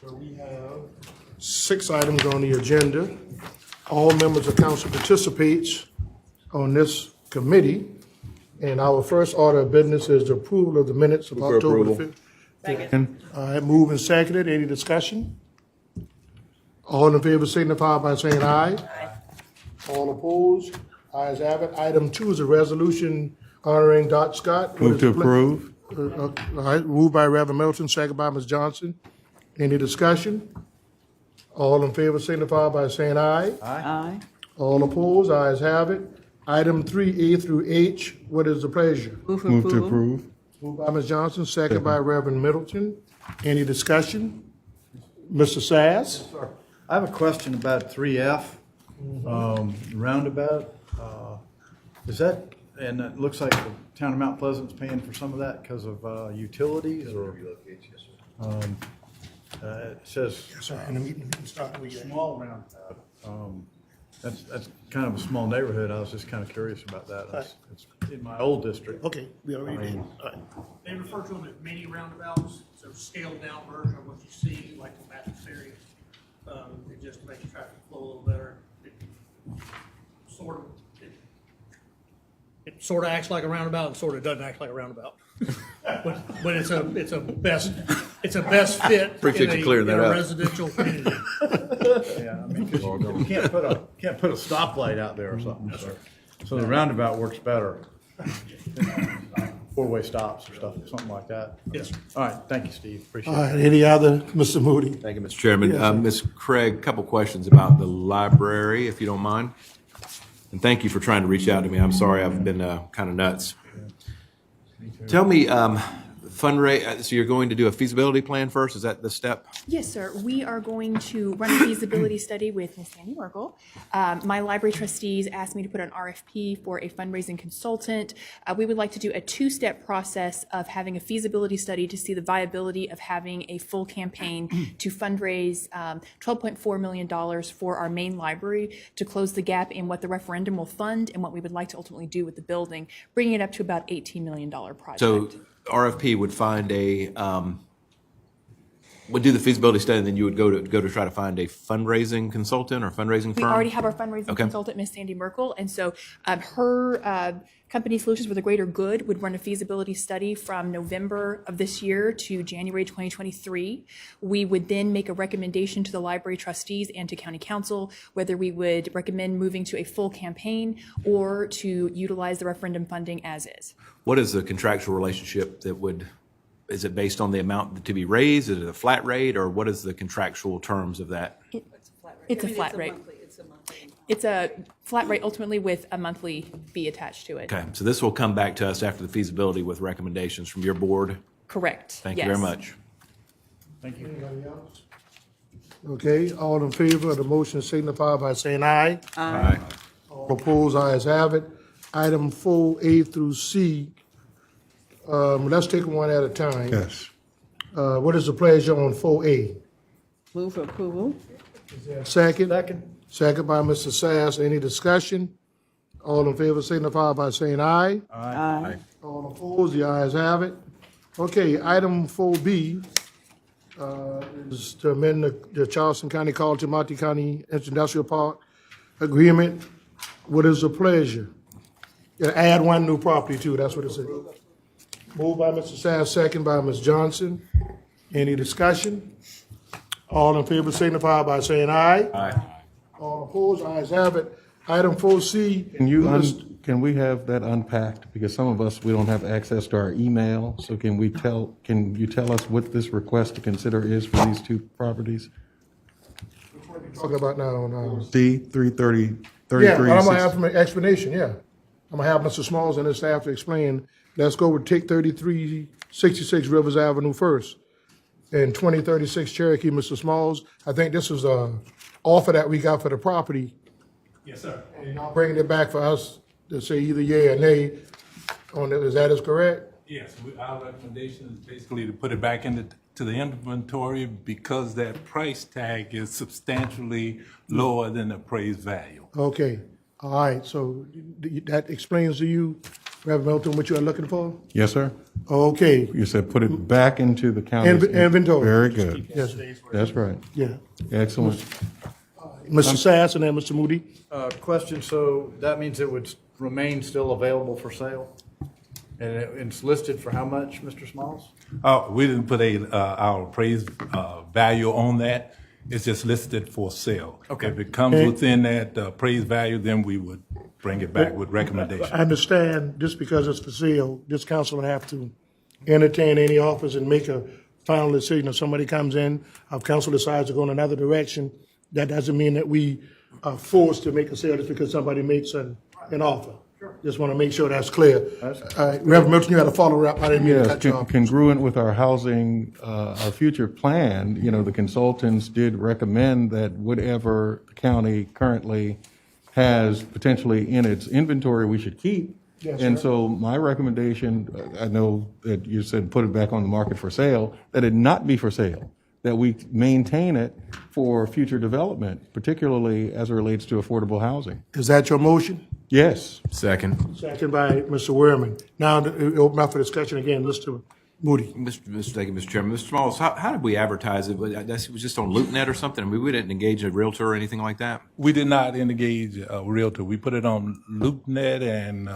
So we have 6 items on the agenda. All members of council participates on this committee. And our first order of business is the approval of the minutes of Move for October the approval. 5th. Second. All right, moved and seconded. Any discussion? All in favor signify by saying aye. Aye. All opposed? Ayes have it. Item 2 is a resolution honoring Dot Scott. What Move is to the pla- approve. All right, moved by Reverend Milton, second by Ms. Johnson. Any discussion? All in favor signify by saying aye. Aye. All opposed? Ayes have it. Item 3A through H, what is the pleasure? Move Move to approval. approve. Moved by Ms. Johnson, second by Reverend Middleton. Any discussion? Mr. Sass? I have a question about 3F, roundabout. Is that, and it looks like the town of Mount Pleasant's paying for some of that because of utilities or? It says Yes, sir. And the meeting started with you. small roundabout. That's kind of a small neighborhood. I was just kind of curious about that. It's in my old district. Okay, we already did. All right. They refer to them as mini roundabouts, so scaled down version of what you see, like the Baptist area. It just makes traffic flow a little better. It sort of acts like a roundabout and sort of doesn't act like a roundabout. But it's a best fit Appreciate in you clearing in that a up. residential community. Yeah, I mean, 'cause you can't put a stoplight out there or something. So the roundabout works better. Four-way stops or stuff, something like that. Yes, sir. All right, thank you, Steve. Appreciate All it. right, any other, Mr. Moody? Thank you, Mr. Chairman. Ms. Craig, couple questions about the library, if you don't mind. And thank you for trying to reach out to me. I'm sorry, I've been kind of nuts. Tell me, so you're going to do a feasibility plan first? Is that the step? Yes, sir. We are going to run a feasibility study with Ms. Sandy Merkel. My library trustees asked me to put an RFP for a fundraising consultant. We would like to do a 2-step process of having a feasibility study to see the viability of having a full campaign to fundraise $12.4 million for our main library to close the gap in what the referendum will fund and what we would like to ultimately do with the building, bringing it up to about $18 million project. So RFP would find would do the feasibility study, and then you would go to try to find a fundraising consultant or fundraising We firm? already have our fundraising Okay. consultant, Ms. Sandy Merkel, and so her company Solutions for the Greater Good would run a feasibility study from November of this year to January 2023. We would then make a recommendation to the library trustees and to county council whether we would recommend moving to a full campaign or to utilize the referendum funding as is. What is the contractual relationship is it based on the amount to be raised? Is it a flat rate, or what is the contractual terms of that? It's a flat rate. It's a flat rate ultimately with a monthly fee attached to it. Okay, so this will come back to us after the feasibility with recommendations from your board? Correct. Thank you very Yes. much. Thank you. Anybody else? Okay, all in favor of the motion signify by saying aye. Aye. All opposed? Ayes have it. Item 4A through C, let's take them one at a time. Yes. What is the pleasure on 4A? Move for approval. Second? Second. Second by Mr. Sass. Any discussion? All in favor signify by saying aye. Aye. All opposed? The ayes have it. Okay, item 4B is to amend the Charleston County College of Monty County Industrial Park Agreement. What is the pleasure? Yeah, add one new property too, that's what it says. Moved by Mr. Sass, second by Ms. Johnson. Any discussion? All in favor signify by saying aye. Aye. All opposed? Ayes have it. Item 4C. Can we have that unpacked? Because some of us, we don't have access to our email. So can you tell us what this request to consider is for these 2 properties? Talking about now, C 330, yeah, 33. I'm gonna have an explanation, yeah. I'm gonna have Mr. Smalls and his staff to explain. Let's go with take 3366 Rivers Avenue first. And 2036 Cherokee, Mr. Smalls. I think this was a offer that we got for the property. Yes, sir. And y'all bringing it back for us to say either yea or nay on it. Is that correct? Yes, our recommendation is basically to put it back into the inventory because that price tag is substantially lower than the appraised value. Okay, all right, so that explains to you Reverend Milton, what you are looking for? Yes, sir? Okay, You said put it back into the county's. Inventory. Very good. yes, sir. That's right. Yeah. Excellent. Mr. Sass and then Mr. Moody. Question, so that means it would remain still available for sale? And it's listed for how much, Mr. Smalls? We didn't put our appraised value on that. It's just listed for sale. Okay. If it comes within that appraised value, then we would bring it back with recommendation. I understand just because it's for sale, this council would have to entertain any offers and make a final decision. If somebody comes in, if council decides to go in another direction, that doesn't mean that we are forced to make a sale just because somebody makes an offer. Just want to make sure that's clear. Reverend Milton, you had a follow-up. I didn't mean to Yes, cut you off. congruent with our housing, our future plan, the consultants did recommend that whatever the county currently has potentially in its inventory, we should keep. Yes, And sir. so my recommendation, I know that you said put it back on the market for sale, that it not be for sale, that we maintain it for future development, particularly as it relates to affordable housing. Is that your motion? Yes. Second. Second by Mr. Werman. Now, open up for discussion again, Mr. Moody. Thank you, Mr. Chairman. Mr. Smalls, how did we advertise it? It was just on LoopNet or something? I mean, we didn't engage a realtor or anything like that? We did not engage a realtor. We put it on LoopNet and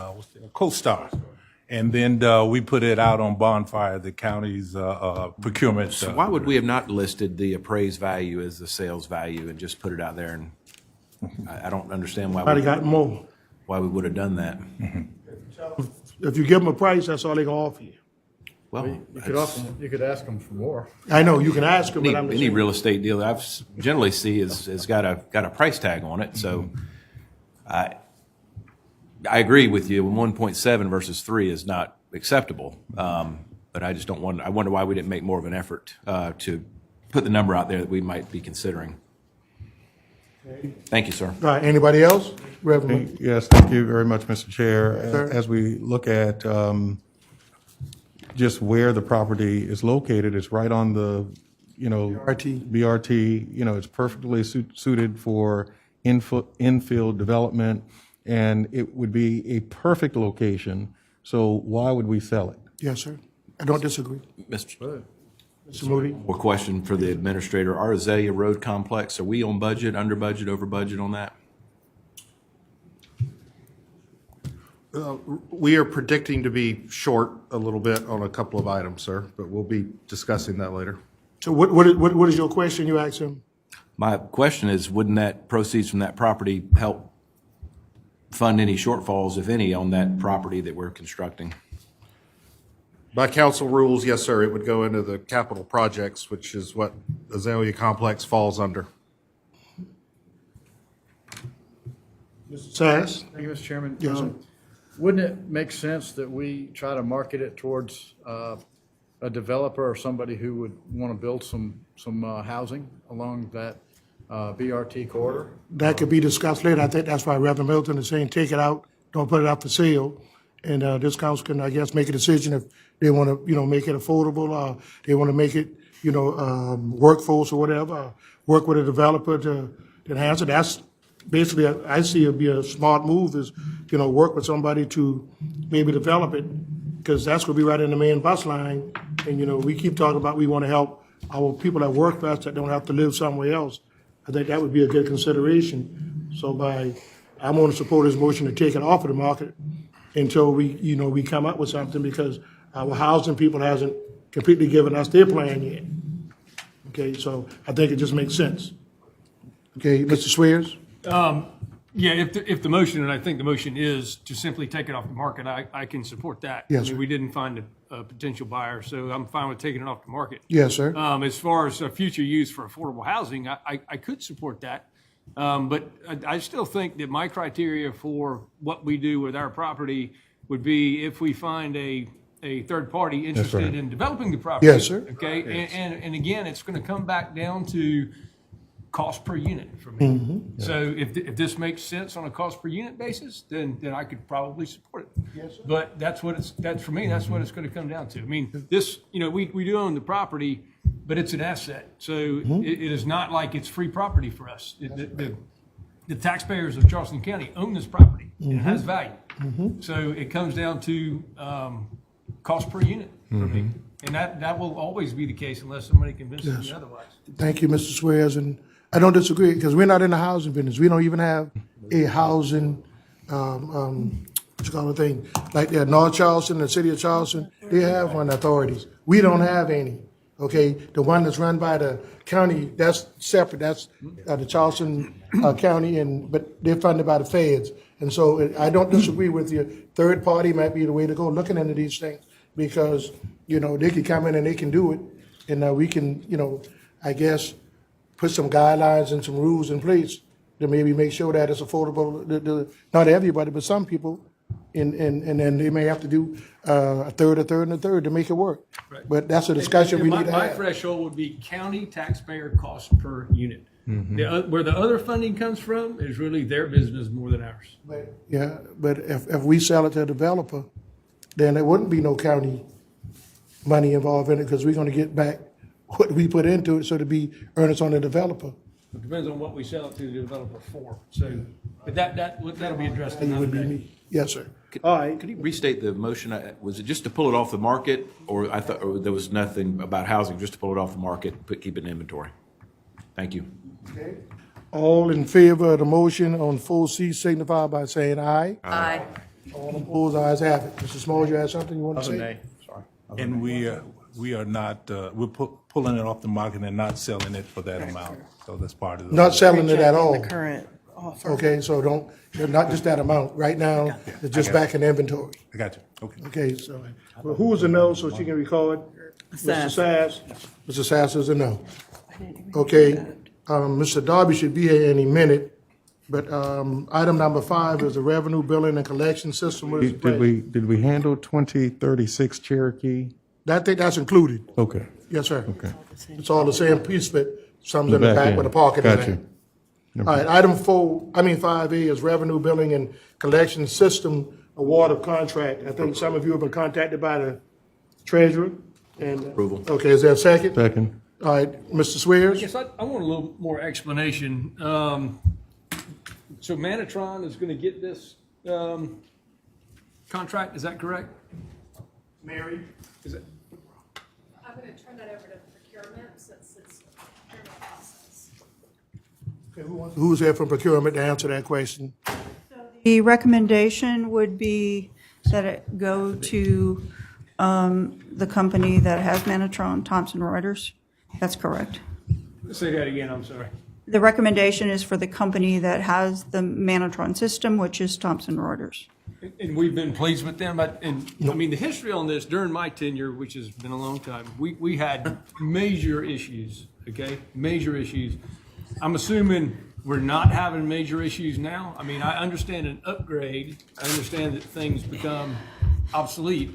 CoStar. And then we put it out on Bonfire, the county's procurement. So why would we have not listed the appraised value as the sales value and just put it out there? And I don't understand Somebody got more. why we would have done that. If you give them a price, that's all they can offer you. Well, You could ask them for more. I know, you can ask them, but I'm just any saying. real estate deal that I've generally see has got a price tag on it. So I agree with you. 1.7 versus 3 is not acceptable. But I just don't want. I wonder why we didn't make more of an effort to put the number out there that we might be considering. Thank you, sir. All right, anybody else? Reverend, Yes, thank you very much, Mr. Chair. Sir. As we look at just where the property is located, it's right on the, BRT, it's perfectly suited for infill development, and it would be a perfect location. So why would we sell it? yes, sir. I don't disagree. Mr. Mr. Moody? One question for the administrator. Our Azalea Road complex, are we on budget, under budget, over budget on that? We are predicting to be short a little bit on a couple of items, sir, but we'll be discussing that later. So what is your question you asked him? My question is, wouldn't that proceeds from that property help fund any shortfalls, if any, on that property that we're constructing? By council rules, yes, sir, it would go into the capital projects, which is what Azalea Complex falls under. Mr. Sass? Thank you, Mr. Chairman. Yes, sir. Wouldn't it make sense that we try to market it towards a developer or somebody who would want to build some housing along that BRT corridor? That could be discussed later. I think that's why Reverend Milton is saying take it out, don't put it out for sale. And this council can, I guess, make a decision if they want to, make it affordable, they want to make it, workforce or whatever, work with a developer to enhance it. That's basically, I see it be a smart move is, work with somebody to maybe develop it, because that's going to be right in the main bus line. And, we keep talking about we want to help our people that work for us that don't have to live somewhere else. I think that would be a good consideration. So I'm going to support this motion to take it off of the market until we come up with something, because our housing people hasn't completely given us their plan yet. Okay, so I think it just makes sense. Okay, Mr. Swears? Yeah, if the motion, and I think the motion is to simply take it off the market, I can support that. Yes, I mean, sir. we didn't find a potential buyer, so I'm fine with taking it off the market. Yes, sir. As far as future use for affordable housing, I could support that. But I still think that my criteria for what we do with our property would be if we find a third party interested right. in developing the property. Yes, sir. Okay, and again, it's going to come back down to cost per unit for me. Mm-hmm. So if this makes sense on a cost per unit basis, then I could probably support it. Yes, sir. But that's for me, that's what it's going to come down to. I mean, this, we do own the property, but it's an asset. So Mm-hmm. it is not like it's free property for us. The taxpayers of Charleston County own this property. And it has value. So it comes down to cost per unit for me. And that will always be the case unless somebody convinces me otherwise. Thank you, Mr. Swears, and I don't disagree, because we're not in the housing business. We don't even have a housing, what you call the thing, like that North Charleston, the city of Charleston, they have one authorities. We don't have any, okay? The one that's run by the county, that's separate, that's the Charleston County, but they're funded by the feds. And so I don't disagree with you. Third party might be the way to go, looking into these things, because, they can come in and they can do it, and we can, I guess, put some guidelines and some rules in place to maybe make sure that it's affordable, not everybody, but some people, and then they may have to do a third, and a third to make it work. Right. But that's a discussion we And need to my have. threshold would be county taxpayer cost per unit. Where the other funding comes from is really their business more than ours. Yeah, but if we sell it to a developer, then there wouldn't be no county money involved in it, because we're gonna get back what we put into it, so to be earnest on the developer. It depends on what we sell it to the developer for. So, but that'll be addressed It another would be day. me. Yes, sir. All right. Could you restate the motion? Was it just to pull it off the market, or or there was nothing about housing, just to pull it off the market, keep it in inventory? Thank you. All in favor of the motion on 4C signify by saying aye. Aye. All opposed, ayes have it. Mr. Smalls, you have something you want to say? And we are not, we're pulling it off the market and not selling it for that amount. So that's part of the. Not selling it at all. The current offer. Okay, so not just that amount. Right now, it's just back in inventory. I got you. Okay. Okay, so, well, who was a no, so she can record? Mr. Sass. Mr. Sass is a no. Okay, Mr. Darby should be here any minute, but, item number 5 is the revenue billing and collection system. What is the plan? Did we handle 2036 Cherokee? I think that's included. Okay. Yes, sir. Okay. It's all the same piece, but some's in the back end. with a parking Got lot. you. All right, item 5A is revenue billing and collection system award of contract. I think some of you have been contacted by the treasurer and. Approval. Okay, is there a second? Second. All right, Mr. Swears? Yes, I want a little more explanation. So Manatron is going to get this contract, is that correct? Mary? Is it? I'm going to turn that over to procurement since it's a procurement process. Okay, who's here from procurement to answer that question? The recommendation would be that it go to the company that has Manatron, Thomson Reuters. That's correct. Say that again, I'm sorry. The recommendation is for the company that has the Manatron system, which is Thomson Reuters. And we've been pleased with them, I mean, the history on this, during my tenure, which has been a long time, we had major issues, okay? Major issues. I'm assuming we're not having major issues now. I mean, I understand an upgrade. I understand that things become obsolete.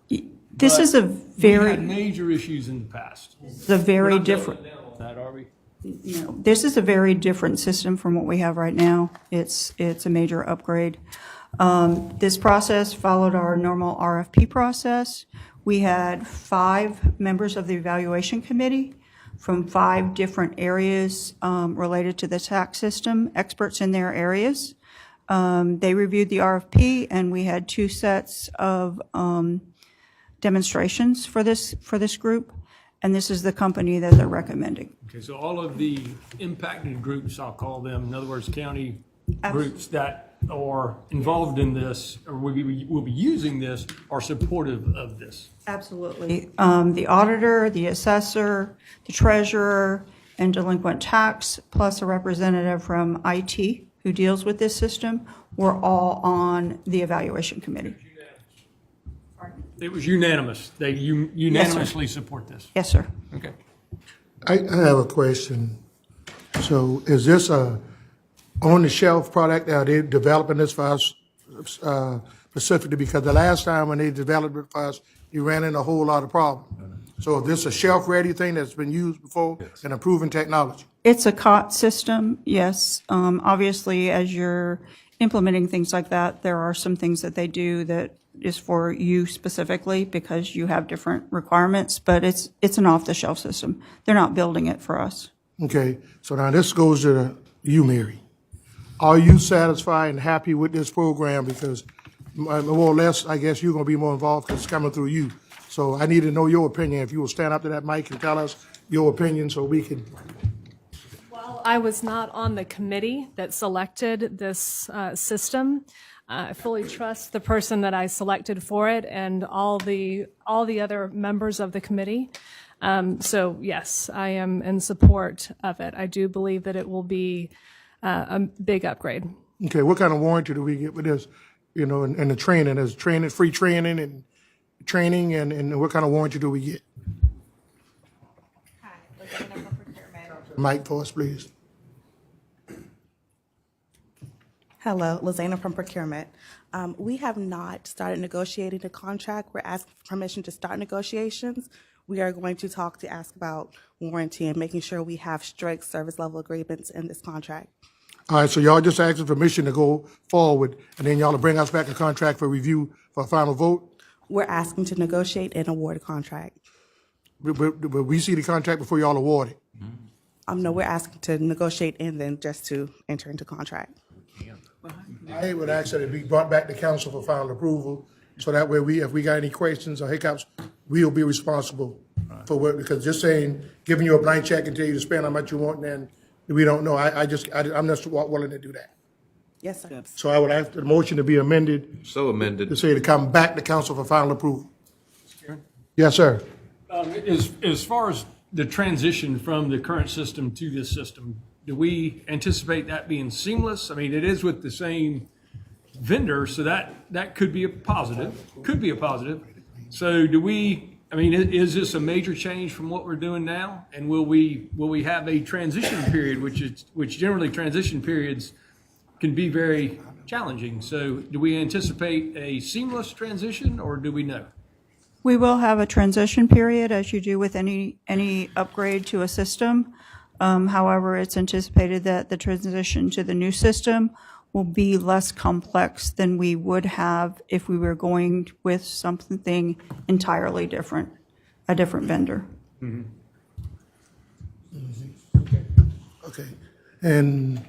This but is a We very, had major issues in the past. it's a very We're not different. doubling down on that, are we? No, this is a very different system from what we have right now. It's a major upgrade. This process followed our normal RFP process. We had 5 members of the evaluation committee from 5 different areas related to the tax system, experts in their areas. They reviewed the RFP, and we had 2 sets of demonstrations for this group, and this is the company that they're recommending. Okay, so all of the impacted groups, I'll call them, in other words, county groups that are involved in this, or will be using this, are supportive of this. Absolutely. The auditor, the assessor, the treasurer, and delinquent tax, plus a representative from IT who deals with this system, were all on the evaluation committee. It was unanimous. They unanimously support this. Yes, sir. Okay. I have a question. So is this a on-the-shelf product? Are they developing this for us specifically? Because the last time when they developed it for us, you ran into a whole lot of problems. So is this a shelf-ready thing that's been used before and a proven technology? It's a COT system, yes. Obviously, as you're implementing things like that, there are some things that they do that is for you specifically because you have different requirements, but it's an off-the-shelf system. They're not building it for us. Okay, so now this goes to you, Mary. Are you satisfied and happy with this program? Because more or less, I guess you're gonna be more involved because it's coming through you. So I need to know your opinion. If you will stand up to that mic and tell us your opinion so we can, Well, I was not on the committee that selected this system. I fully trust the person that I selected for it and all the other members of the committee. So yes, I am in support of it. I do believe that it will be a big upgrade. okay, what kind of warranty do we get with this? You know, and the training, is training, free training and training and what kind of warranty do we get? Mic for us, please. Hello, Lizana from procurement. We have not started negotiating the contract. We're asking for permission to start negotiations. We are going to talk to ask about warranty and making sure we have strict service level agreements in this contract. All right, so y'all just asking permission to go forward, and then y'all will bring us back a contract for review for a final vote? We're asking to negotiate and award a contract. But we see the contract before y'all award it. No, we're asking to negotiate and then just to enter into contract. I would ask that it be brought back to council for final approval, so that way if we got any questions or hiccups, we'll be responsible for what, because just saying, giving you a blank check and tell you to spend how much you want, and then we don't know, I'm not willing to do that. Yes, sir. So I would ask the motion to be amended, So amended. to say to come back to council for final approval. Yes, sir. As far as the transition from the current system to this system, do we anticipate that being seamless? I mean, it is with the same vendor, so that could be a positive, So do we, I mean, is this a major change from what we're doing now? And will we have a transition period, which generally transition periods can be very challenging. So do we anticipate a seamless transition, or do we know? We will have a transition period, as you do with any upgrade to a system. However, it's anticipated that the transition to the new system will be less complex than we would have if we were going with something entirely different, a different vendor. Okay. And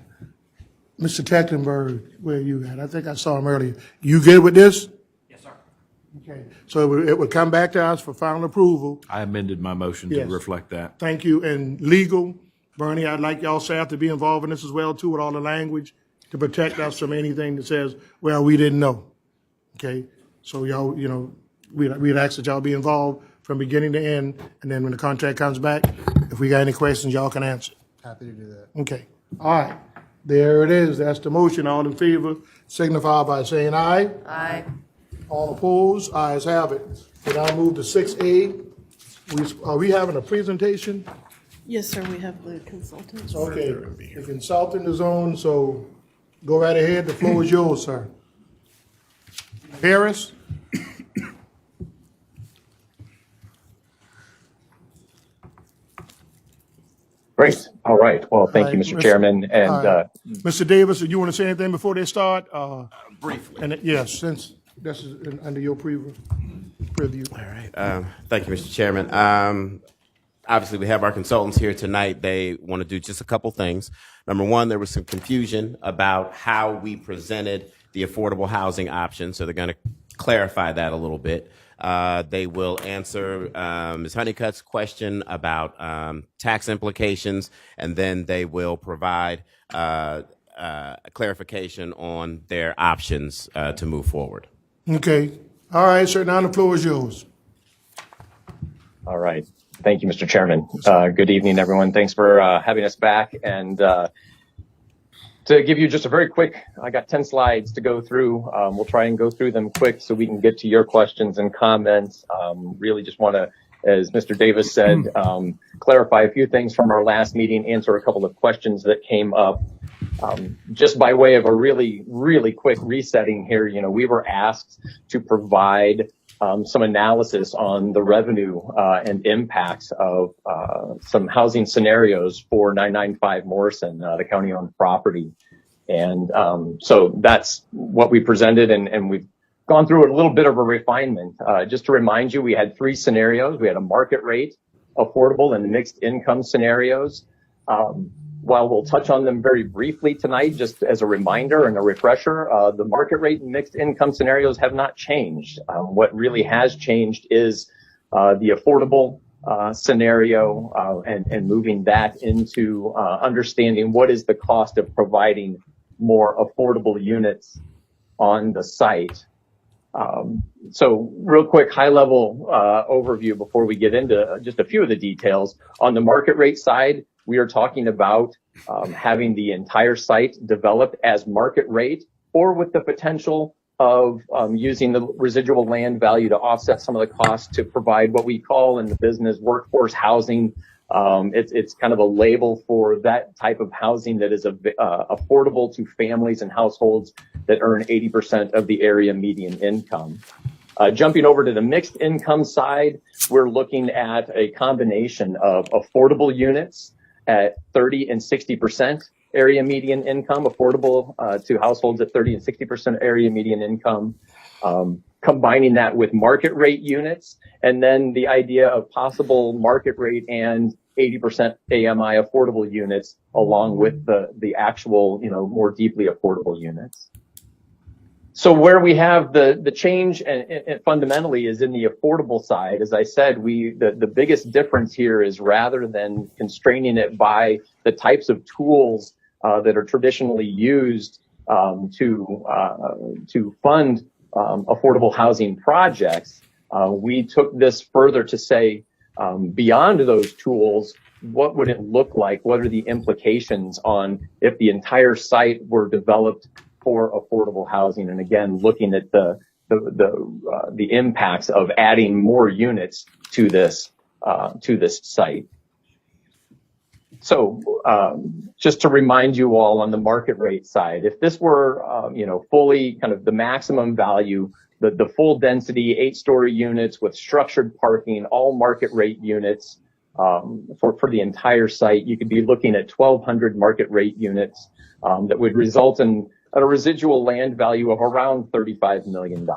Mr. Teckenberg, where are you at? I think I saw him earlier. You good with this? Yes, sir. Okay. So it would come back to us for final approval. I amended my motion to Yes. reflect that. Thank you. And legal, Bernie, I'd like y'all staff to be involved in this as well too, with all the language to protect us from anything that says, well, we didn't know. Okay? So y'all, we'd ask that y'all be involved from beginning to end, and then when the contract comes back, if we got any questions, y'all can answer. Happy to do that. Okay. All right. There it is. That's the motion. All in favor signify by saying aye. Aye. All opposed? Ayes have it. We now move to 6A. Are we having a presentation? Yes, sir, we have the consultants. Okay. The consultant is on, so go right ahead. The floor is yours, sir. Harris? Great. All right. Well, thank you, Mr. Chairman. And Mr. Davis, do you want to say anything before they start? Briefly. And yes, since this is under your preview. All right. Thank you, Mr. Chairman. Obviously, we have our consultants here tonight. They want to do just a couple things. Number one, there was some confusion about how we presented the affordable housing option, so they're going to clarify that a little bit. They will answer Ms. Honeycutt's question about tax implications, and then they will provide a clarification on their options to move forward. Okay. All right, sir. Now the floor is yours. all right. Thank you, Mr. Chairman. Good evening, everyone. Thanks for having us back. And to give you just a very quick, I got 10 slides to go through. We'll try and go through them quick so we can get to your questions and comments. Really just want to, as Mr. Davis said, clarify a few things from our last meeting, answer a couple of questions that came up. Just by way of a really, really quick resetting here, you know, we were asked to provide some analysis on the revenue and impacts of some housing scenarios for 995 Morrison, the county-owned property. And so that's what we presented, and we've gone through a little bit of a refinement. Just to remind you, we had 3 scenarios. We had a market rate, affordable, and mixed income scenarios. While we'll touch on them very briefly tonight, just as a reminder and a refresher, the market rate and mixed income scenarios have not changed. What really has changed is the affordable scenario and moving that into understanding what is the cost of providing more affordable units on the site. So real quick, high level overview before we get into just a few of the details. On the market rate side, we are talking about having the entire site developed as market rate, or with the potential of using the residual land value to offset some of the costs to provide what we call in the business workforce housing. It's kind of a label for that type of housing that is affordable to families and households that earn 80% of the area median income. Jumping over to the mixed income side, we're looking at a combination of affordable units at 30 and 60% area median income, affordable to households at 30 and 60% area median income, combining that with market rate units, and then the idea of possible market rate and 80% AMI affordable units along with the actual, more deeply affordable units. So where we have the change and fundamentally is in the affordable side. As I said, the biggest difference here is rather than constraining it by the types of tools that are traditionally used to fund affordable housing projects, we took this further to say, beyond those tools, what would it look like? What are the implications on if the entire site were developed for affordable housing? And again, looking at the impacts of adding more units to this site. So just to remind you all on the market rate side, if this were fully kind of the maximum value, the full density 8-story units with structured parking, all market rate units for the entire site, you could be looking at 1,200 market rate units that would result in a residual land value of around $35 million.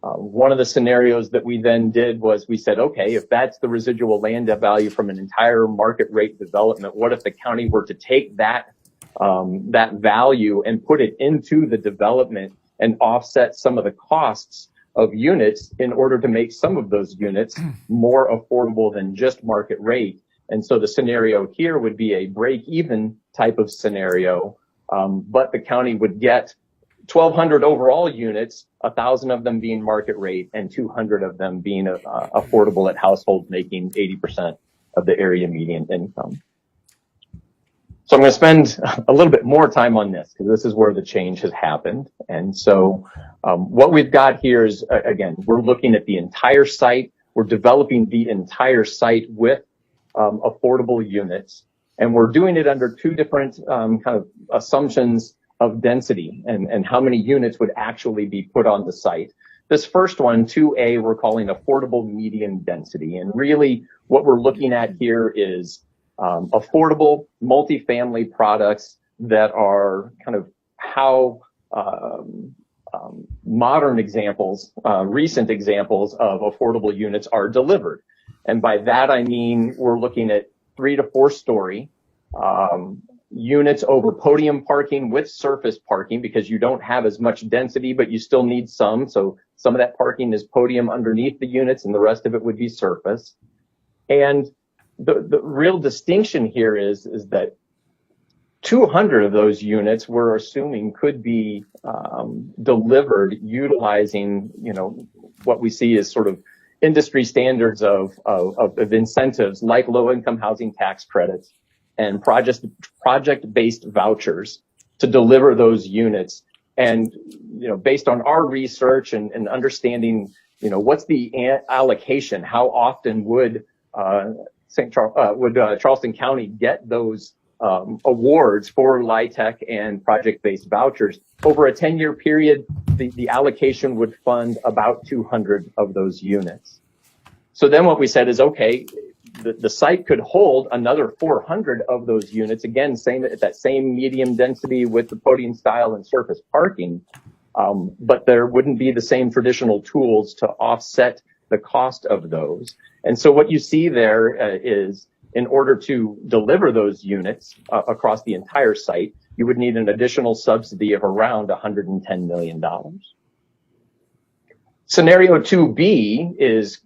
One of the scenarios that we then did was we said, okay, if that's the residual land value from an entire market rate development, what if the county were to take that value and put it into the development and offset some of the costs of units in order to make some of those units more affordable than just market rate? And so the scenario here would be a break-even type of scenario, but the county would get 1,200 overall units, 1,000 of them being market rate and 200 of them being affordable at households making 80% of the area median income. So I'm going to spend a little bit more time on this because this is where the change has happened. And so what we've got here is, again, we're looking at the entire site. We're developing the entire site with affordable units. And we're doing it under two different kind of assumptions of density and how many units would actually be put on the site. This first one, 2A, we're calling affordable median density. And really what we're looking at here is affordable multifamily products that are kind of how modern examples, recent examples of affordable units are delivered. And by that, I mean, we're looking at 3 to 4 story units over podium parking with surface parking because you don't have as much density, but you still need some. So some of that parking is podium underneath the units and the rest of it would be surface. And the real distinction here is that 200 of those units we're assuming could be delivered utilizing, what we see as sort of industry standards of incentives like low-income housing tax credits and project-based vouchers to deliver those units. And, based on our research and understanding, what's the allocation, how often would Charleston County get those awards for LIHTC and project-based vouchers? Over a 10-year period, the allocation would fund about 200 of those units. So then what we said is, okay, the site could hold another 400 of those units, again, at that same medium density with the podium style and surface parking, but there wouldn't be the same traditional tools to offset the cost of those. And so what you see there is in order to deliver those units across the entire site, you would need an additional subsidy of around $110 million. Scenario 2B is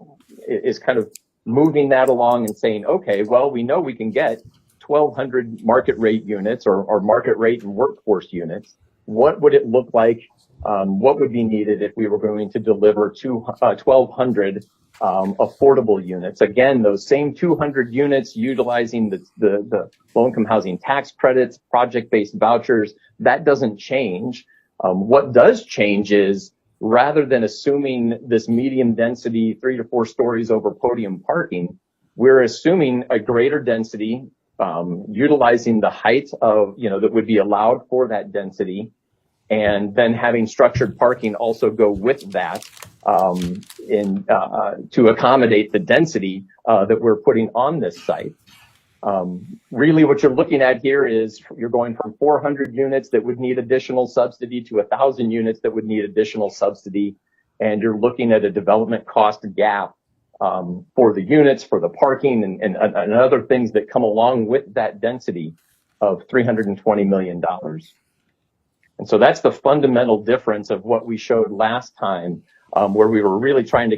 kind of moving that along and saying, okay, well, we know we can get 1,200 market rate units or market rate and workforce units. What would it look like? What would be needed if we were going to deliver 1,200 affordable units? Again, those same 200 units utilizing the low-income housing tax credits, project-based vouchers, that doesn't change. What does change is, rather than assuming this medium density 3 to 4 stories over podium parking, we're assuming a greater density, utilizing the height of, that would be allowed for that density, and then having structured parking also go with that to accommodate the density that we're putting on this site. Really what you're looking at here is you're going from 400 units that would need additional subsidy to 1,000 units that would need additional subsidy. And you're looking at a development cost gap for the units, for the parking, and other things that come along with that density of $320 million. And so that's the fundamental difference of what we showed last time, where we were really trying to,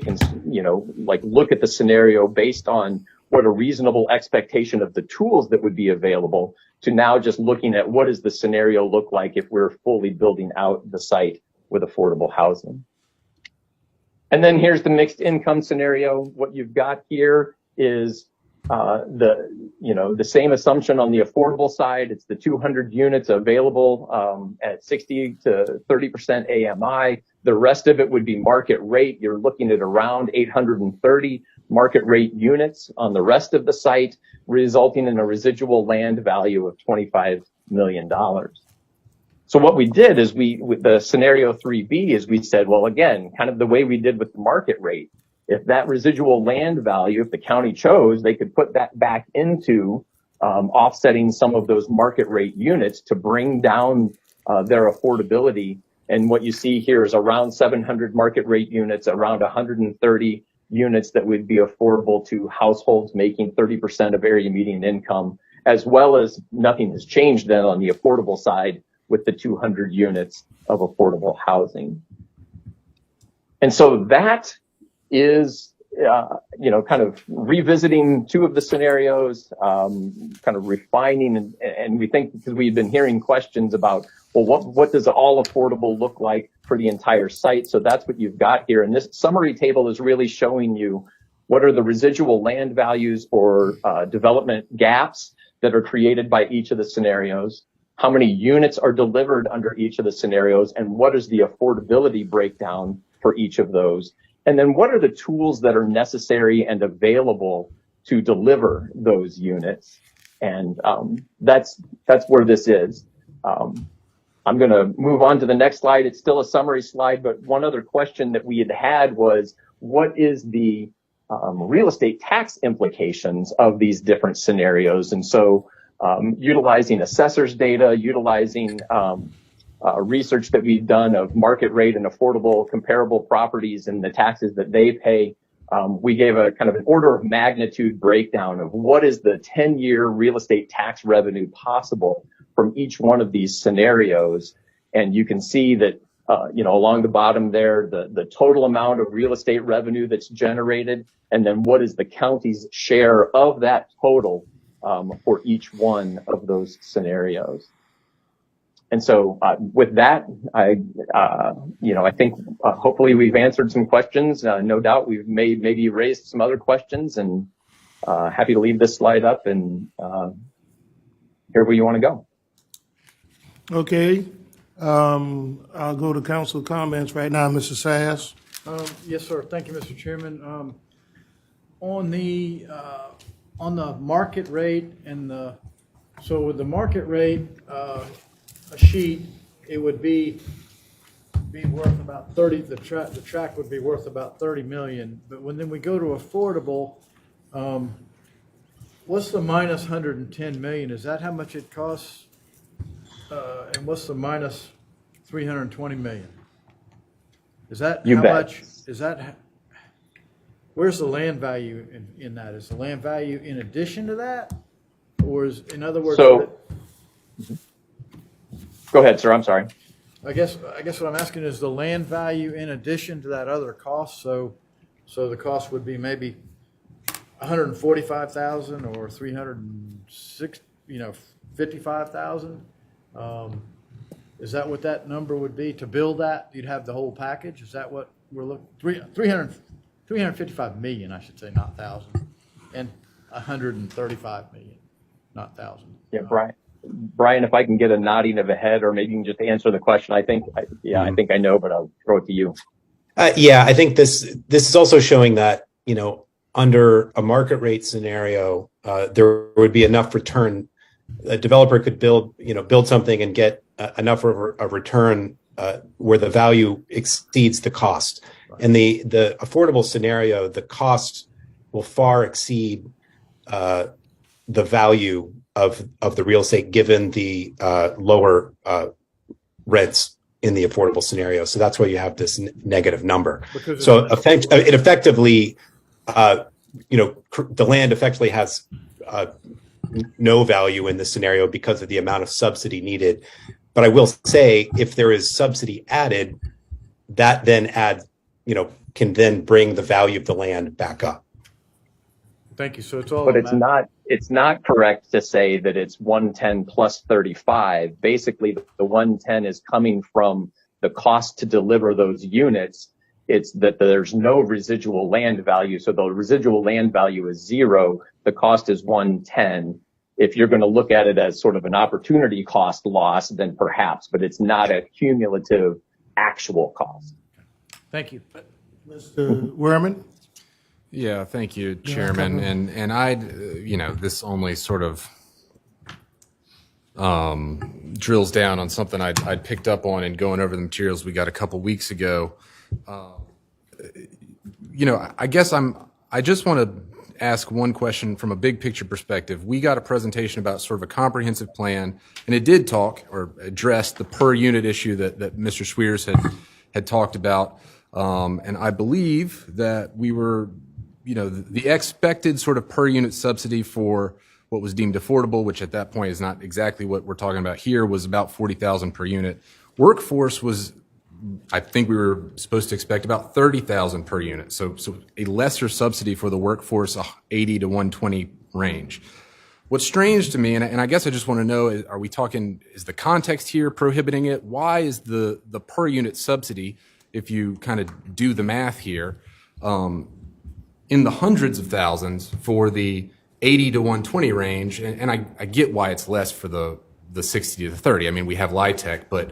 look at the scenario based on what a reasonable expectation of the tools that would be available, to now just looking at what does the scenario look like if we're fully building out the site with affordable housing. And then here's the mixed income scenario. What you've got here is the same assumption on the affordable side. It's the 200 units available at 60 to 30% AMI. The rest of it would be market rate. You're looking at around 830 market rate units on the rest of the site, resulting in a residual land value of $25 million. So what we did is with the scenario 3B is we said, well, again, kind of the way we did with the market rate, if that residual land value, if the county chose, they could put that back into offsetting some of those market rate units to bring down their affordability. And what you see here is around 700 market rate units, around 130 units that would be affordable to households making 30% of area median income, as well as nothing has changed then on the affordable side with the 200 units of affordable housing. And so that is, kind of revisiting two of the scenarios, kind of refining, and we think, because we've been hearing questions about, well, what does all affordable look like for the entire site? So that's what you've got here. And this summary table is really showing you what are the residual land values or development gaps that are created by each of the scenarios, how many units are delivered under each of the scenarios, and what is the affordability breakdown for each of those. And then what are the tools that are necessary and available to deliver those units? And that's where this is. I'm going to move on to the next slide. It's still a summary slide, but one other question that we had was, what is the real estate tax implications of these different scenarios? And so utilizing assessors data, utilizing research that we've done of market rate and affordable comparable properties and the taxes that they pay, we gave a kind of an order of magnitude breakdown of what is the 10-year real estate tax revenue possible from each one of these scenarios. And you can see that, along the bottom there, the total amount of real estate revenue that's generated, and then what is the county's share of that total for each one of those scenarios. And so with that, I think hopefully we've answered some questions. No doubt we've maybe raised some other questions, and happy to leave this slide up and hear where you want to go. Okay. I'll go to council comments right now, Mr. Sass. Yes, sir. Thank you, Mr. Chairman. On the market rate so with the market rate, a sheet, it would be worth about 30. The track would be worth about 30 million. But when we go to affordable, what's the minus 110 million? Is that how much it costs? And what's the minus 320 million? Is that you how bet. much? Is that where's the land value in that? Is the land value in addition to that? Or is, in other words, So, go ahead, sir. I'm sorry. I guess what I'm asking is the land value in addition to that other cost. So the cost would be maybe 145,000 or 306, 55,000. Is that what that number would be to build that? You'd have the whole package. Is that what we're looking? 355 million, I should say, not thousand, and 135 million, not thousand. Yeah, Brian, if I can get a nodding of a head, or maybe you can just answer the question. I think I know, but I'll throw it to you. Yeah, I think this is also showing that, under a market rate scenario, there would be enough return. A developer could build something and get enough of a return where the value exceeds the cost. Right. And the affordable scenario, the cost will far exceed the value of the real estate given the lower rents in the affordable scenario. So that's why you have this negative number. So it effectively, the land effectively has no value in this scenario because of the amount of subsidy needed. But I will say, if there is subsidy added, that then can then bring the value of the land back up. Thank you. So it's all. But it's not correct to say that it's 110 plus 35. Basically, the 110 is coming from the cost to deliver those units. It's that there's no residual land value. So the residual land value is zero. The cost is 110. If you're going to look at it as sort of an opportunity cost loss, then perhaps, but it's not a cumulative actual cost. Thank you. Mr. Werman? Yeah, thank you, Chairman. And this only sort of drills down on something I'd picked up on in going over the materials we got a couple weeks ago. I guess I just want to ask one question from a big picture perspective. We got a presentation about sort of a comprehensive plan, and it did talk or address the per unit issue that Mr. Sweers had talked about. And I believe that we were, the expected sort of per unit subsidy for what was deemed affordable, which at that point is not exactly what we're talking about here, was about $40,000 per unit. Workforce was, I think we were supposed to expect about $30,000 per unit. So a lesser subsidy for the workforce, 80 to 120 range. What's strange to me, and I guess I just want to know, is the context here prohibiting it? Why is the per unit subsidy, if you kind of do the math here, in the hundreds of thousands for the 80 to 120 range? And I get why it's less for the 60 to the 30. I mean, we have LIHTC, but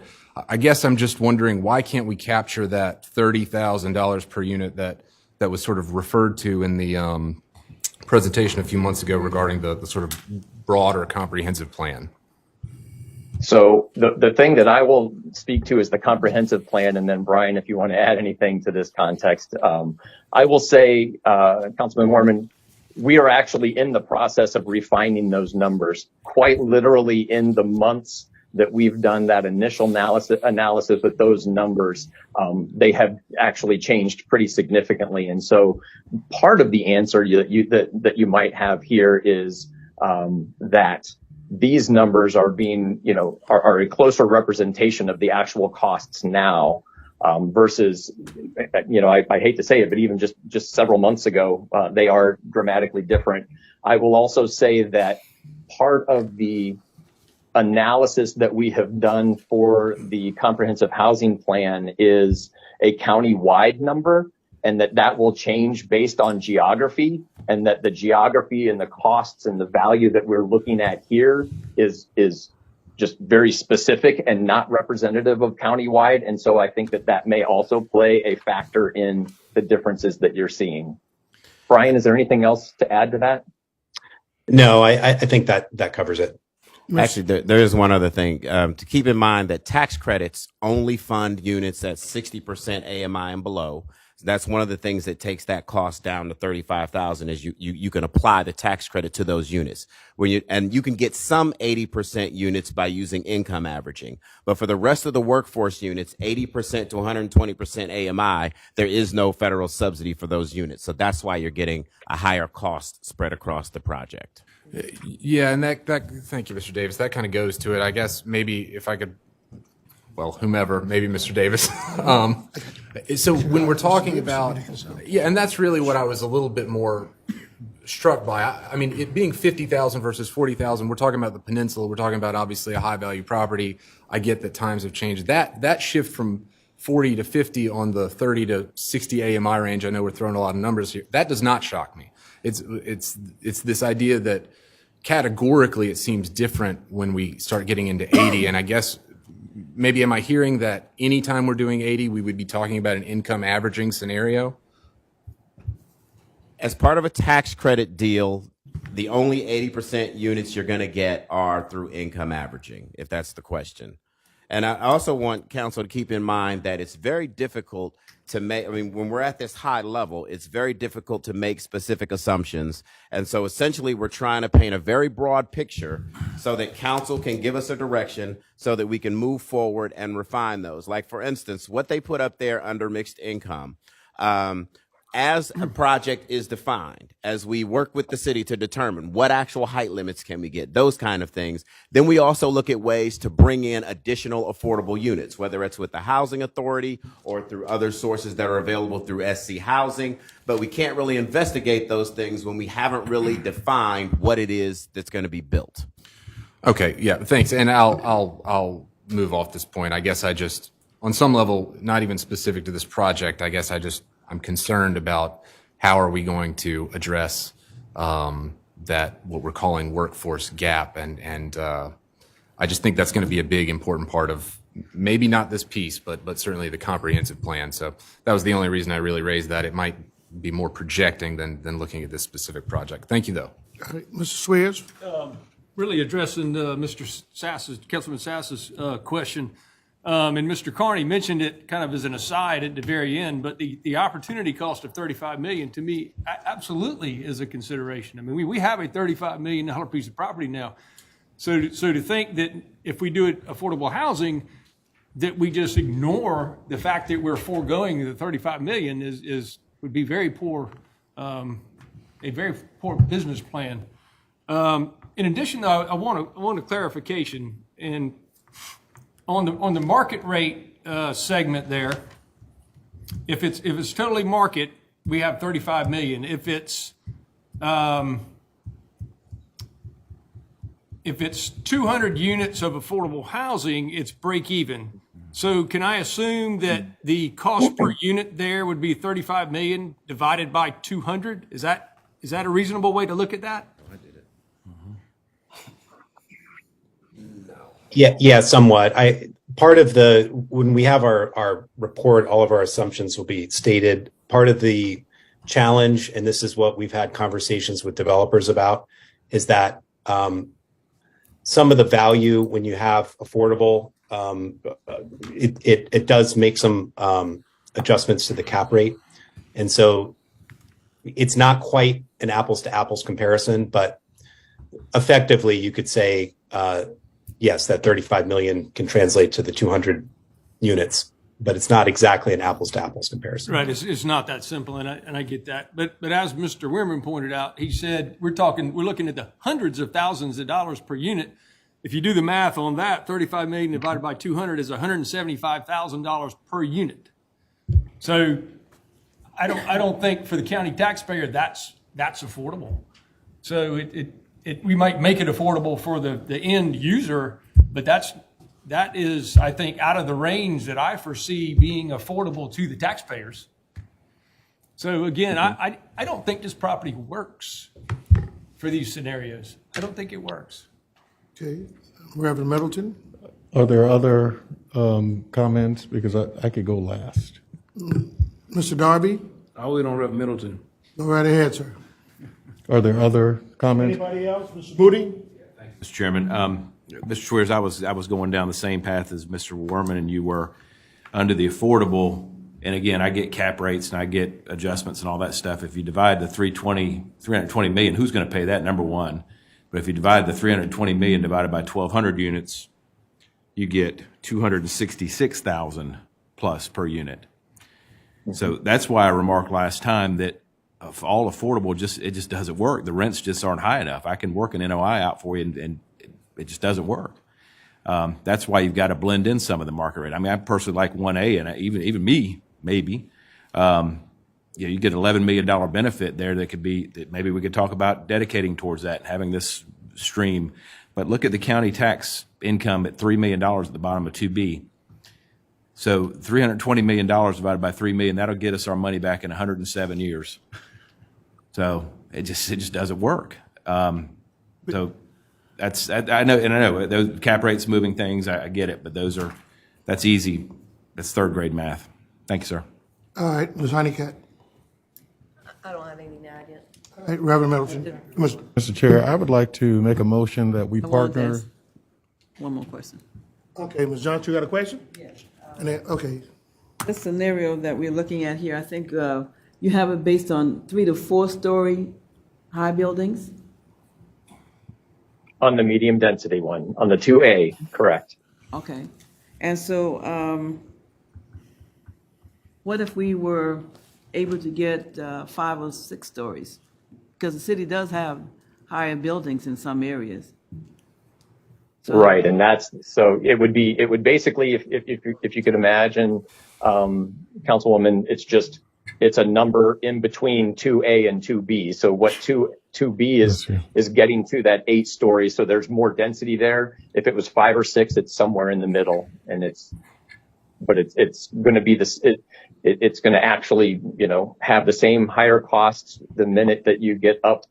I guess I'm just wondering, why can't we capture that $30,000 per unit that was sort of referred to in the presentation a few months ago regarding the sort of broader comprehensive plan? So the thing that I will speak to is the comprehensive plan, and then Brian, if you want to add anything to this context, I will say, Councilman Mormon, we are actually in the process of refining those numbers, quite literally in the months that we've done that initial analysis with those numbers. They have actually changed pretty significantly. And so part of the answer that you might have here is that these numbers are being, are a closer representation of the actual costs now versus, I hate to say it, but even just several months ago, they are dramatically different. I will also say that part of the analysis that we have done for the comprehensive housing plan is a county-wide number, and that will change based on geography, and that the geography and the costs and the value that we're looking at here is just very specific and not representative of countywide. And so I think that may also play a factor in the differences that you're seeing. Brian, is there anything else to add to that? No, I think that covers it. Actually, there is one other thing to keep in mind, that tax credits only fund units at 60% AMI and below. That's one of the things that takes that cost down to $35,000 is you can apply the tax credit to those units. And you can get some 80% units by using income averaging. But for the rest of the workforce units, 80% to 120% AMI, there is no federal subsidy for those units. So that's why you're getting a higher cost spread across the project. Yeah, and that thank you, Mr. Davis. That kind of goes to it. I guess maybe if I could, well, whomever, maybe Mr. Davis. So when we're talking about, yeah, and that's really what I was a little bit more struck by. I mean, it being 50,000 versus 40,000, we're talking about the peninsula. We're talking about obviously a high value property. I get that times have changed. That shift from 40 to 50 on the 30 to 60 AMI range, I know we're throwing a lot of numbers here. That does not shock me. It's this idea that categorically it seems different when we start getting into 80. And I guess maybe am I hearing that anytime we're doing 80, we would be talking about an income averaging scenario? As part of a tax credit deal, the only 80% units you're going to get are through income averaging, if that's the question. And I also want council to keep in mind that it's very difficult to make, I mean, when we're at this high level, it's very difficult to make specific assumptions. And so essentially we're trying to paint a very broad picture so that council can give us a direction so that we can move forward and refine those. Like for instance, what they put up there under mixed income, as a project is defined, as we work with the city to determine what actual height limits can we get, those kind of things, then we also look at ways to bring in additional affordable units, whether it's with the housing authority or through other sources that are available through SC housing. But we can't really investigate those things when we haven't really defined what it is that's going to be built. Okay, yeah, thanks. And I'll move off this point. I guess I just, on some level, not even specific to this project, I guess I'm concerned about how are we going to address that what we're calling workforce gap, and I just think that's going to be a big important part of maybe not this piece, but certainly the comprehensive plan. So that was the only reason I really raised that. It might be more projecting than looking at this specific project. Thank you, though. All right, Mr. Swears? Really addressing Mr. Sass's, Councilman Sass's question. And Mr. Carney mentioned it kind of as an aside at the very end, but the opportunity cost of $35 million to me absolutely is a consideration. I mean, we have a $35 million piece of property now. So to think that if we do it affordable housing, that we just ignore the fact that we're foregoing the $35 million would be very poor, a very poor business plan. In addition, though, I want a clarification. And on the market rate segment there, if it's totally market, we have 35 million. If it's 200 units of affordable housing, it's break even. So can I assume that the cost per unit there would be 35 million divided by 200? Is that a reasonable way to look at that? Yeah, somewhat. Part of when we have our report, all of our assumptions will be stated. Part of the challenge, and this is what we've had conversations with developers about, is that some of the value when you have affordable, it does make some adjustments to the cap rate. And so it's not quite an apples to apples comparison, but effectively you could say, yes, that 35 million can translate to the 200 units, but it's not exactly an apples to apples comparison. Right, it's not that simple, and I get that. But as Mr. Wimmerman pointed out, he said we're looking at the hundreds of thousands of dollars per unit. If you do the math on that, 35 million divided by 200 is $175,000 per unit. So I don't think for the county taxpayer that's affordable. So we might make it affordable for the end user, but that is, I think, out of the range that I foresee being affordable to the taxpayers. So again, I don't think this property works for these scenarios. I don't think it works. Okay, Reverend Middleton? Are there other comments? Because I could go last. Mr. Darby? I'll wait on Reverend Middleton. Go right ahead, sir. Are there other comments? Anybody else? Mr. Moody? Mr. Chairman, Mr. Schweers, I was going down the same path as Mr. Werman, and you were under the affordable and again, I get cap rates and I get adjustments and all that stuff. If you divide the 320 million, who's going to pay that? Number one. But if you divide the 320 million divided by 1,200 units, you get 266,000 plus per unit. So that's why I remarked last time that of all affordable, it just doesn't work. The rents just aren't high enough. I can work an NOI out for you, and it just doesn't work. That's why you've got to blend in some of the market rate. I mean, I personally like 1A, and even me, maybe. You get an $11 million benefit there that maybe we could talk about dedicating towards that, having this stream. But look at the county tax income at $3 million at the bottom of 2B. So $320 million divided by 3 million, that'll get us our money back in 107 years. So it just doesn't work. So I know those cap rates moving things. I get it, but that's easy. That's third grade math. Thank you, sir. All right, Ms. Honeycutt. I don't have anything to add yet. All right, Reverend Middleton. Mr. Chair, I would like to make a motion that we I want to partner. ask one more question. Okay, Ms. Johnson, you got a question? Yes. And then, okay. The scenario that we're looking at here, I think you have it based on 3 to 4 story high buildings. On the medium density one, on the 2A, correct. Okay. And so what if we were able to get 5 or 6 stories? Because the city does have higher buildings in some areas. So, Right, and it would basically, if you could imagine, Councilwoman, it's a number in between 2A and 2B. So what 2B is getting to that 8 stories. So there's more density there. If it was 5 or 6, it's somewhere in the middle, and it's going to be it's going to actually, have the same higher costs the minute that you get up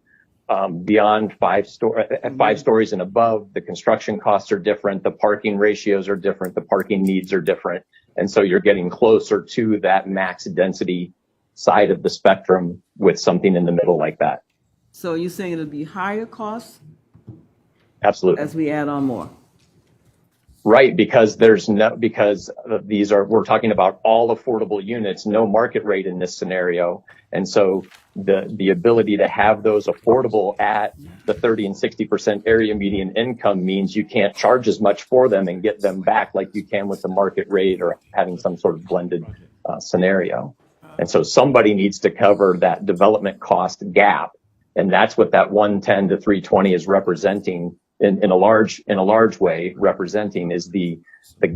beyond 5 stories and above. The construction costs are different. The parking ratios are different. The parking needs are different. And so you're getting closer to that max density side of the spectrum with something in the middle like that. So you're saying it'll be higher costs Absolutely. as we add on more? Right, because we're talking about all affordable units, no market rate in this scenario. And so the ability to have those affordable at the 30 and 60% area median income means you can't charge as much for them and get them back like you can with the market rate or having some sort of blended scenario. And so somebody needs to cover that development cost gap. And that's what that 110 to 320 is representing in a large way, representing is the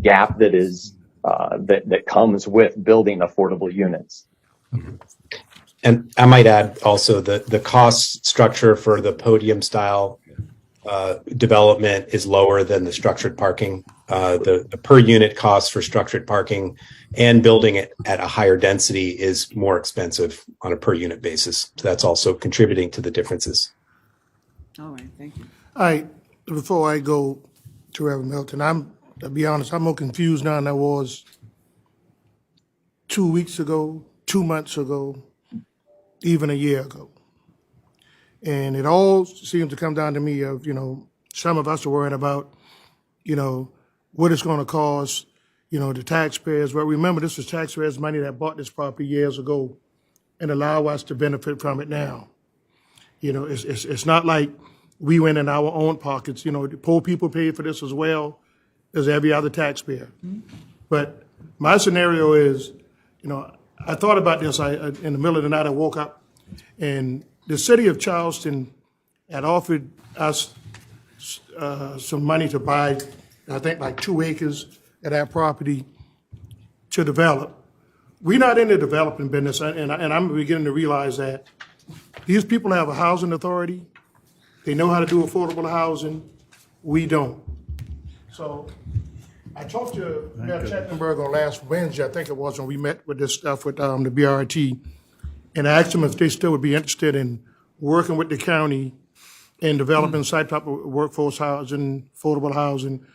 gap that is that comes with building affordable units. And I might add also the cost structure for the podium style development is lower than the structured parking. The per unit cost for structured parking and building it at a higher density is more expensive on a per unit basis. So that's also contributing to the differences. All right, thank you. All right, before I go to Reverend Milton, to be honest, I'm more confused now than I was 2 weeks ago, 2 months ago, even a year ago. And it all seems to come down to me of, some of us are worrying about, what it's going to cost, the taxpayers. But remember, this was taxpayers' money that bought this property years ago and allow us to benefit from it now. It's not like we went in our own pockets. The poor people paid for this as well as every other taxpayer. But my scenario is, I thought about this. In the middle of the night, I woke up, and the city of Charleston had offered us some money to buy, I think, like 2 acres of that property to develop. We're not in the developing business, and I'm beginning to realize that these people have a housing authority. They know how to do affordable housing. We don't. So I talked to Mayor Chattenberg on last Wednesday, I think it was, when we met with this stuff with the BRT, and I asked them if they still would be interested in working with the county and developing site type of workforce housing, affordable housing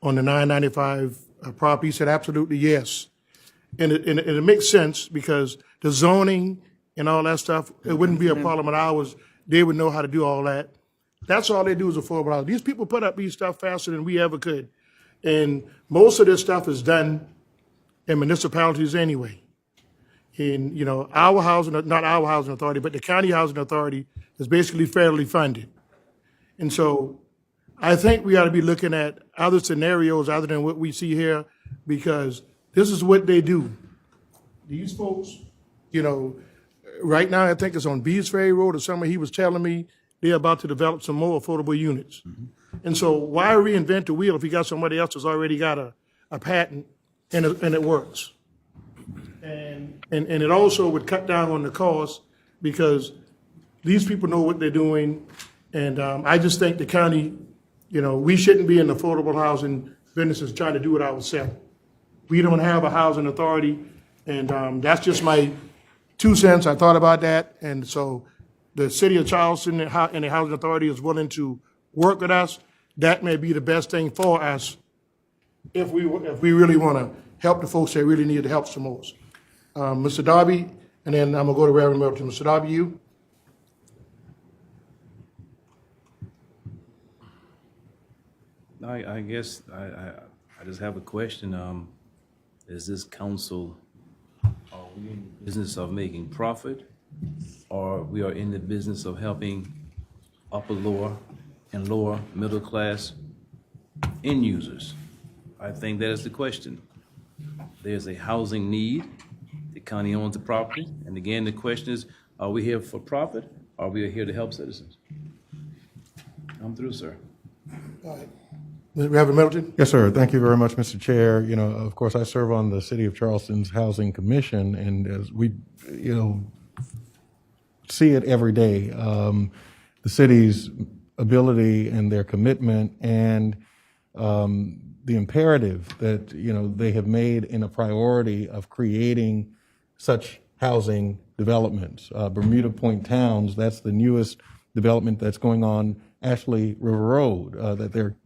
on the 995 property. He said absolutely yes. And it makes sense because the zoning and all that stuff, it wouldn't be a problem of ours. They would know how to do all that. That's all they do is affordable housing. These people put up these stuff faster than we ever could. And most of this stuff is done in municipalities anyway. And, you know, our housing, not our housing authority, but the county housing authority is basically federally funded. And so I think we ought to be looking at other scenarios other than what we see here, because this is what they do. These folks, you know, right now, I think it's on Bees Ferry Road or somewhere, he was telling me they're about to develop some more affordable units. And so why reinvent the wheel if you got somebody else that's already got a patent and it works? And it also would cut down on the cost because these people know what they're doing. And I just think the county, you know, we shouldn't be in the affordable housing businesses trying to do it ourselves. We don't have a housing authority, and that's just my 2 cents. I thought about that, and so the city of Charleston and the housing authority is willing to work with us. That may be the best thing for us if we really want to help the folks that really need the help the most. Mr. Darby, and then I'm gonna go to Reverend Milton. Mr. Darby, you? I guess I just have a question. Is this council, are we in the business of making profit, or we are in the business of helping upper, lower, and lower middle class end users? I think that is the question. There's a housing need. The county owns the property. And again, the question is, are we here for profit, or are we here to help citizens? I'm through, sir. All right. Reverend Middleton? Yes, sir. Thank you very much, Mr. Chair. You know, of course, I serve on the City of Charleston's Housing Commission, and as we, you know, see it every day, the city's ability and their commitment and the imperative that, you know, they have made in a priority of creating such housing developments. Bermuda Point Towns, that's the newest development that's going on Ashley River Road that they're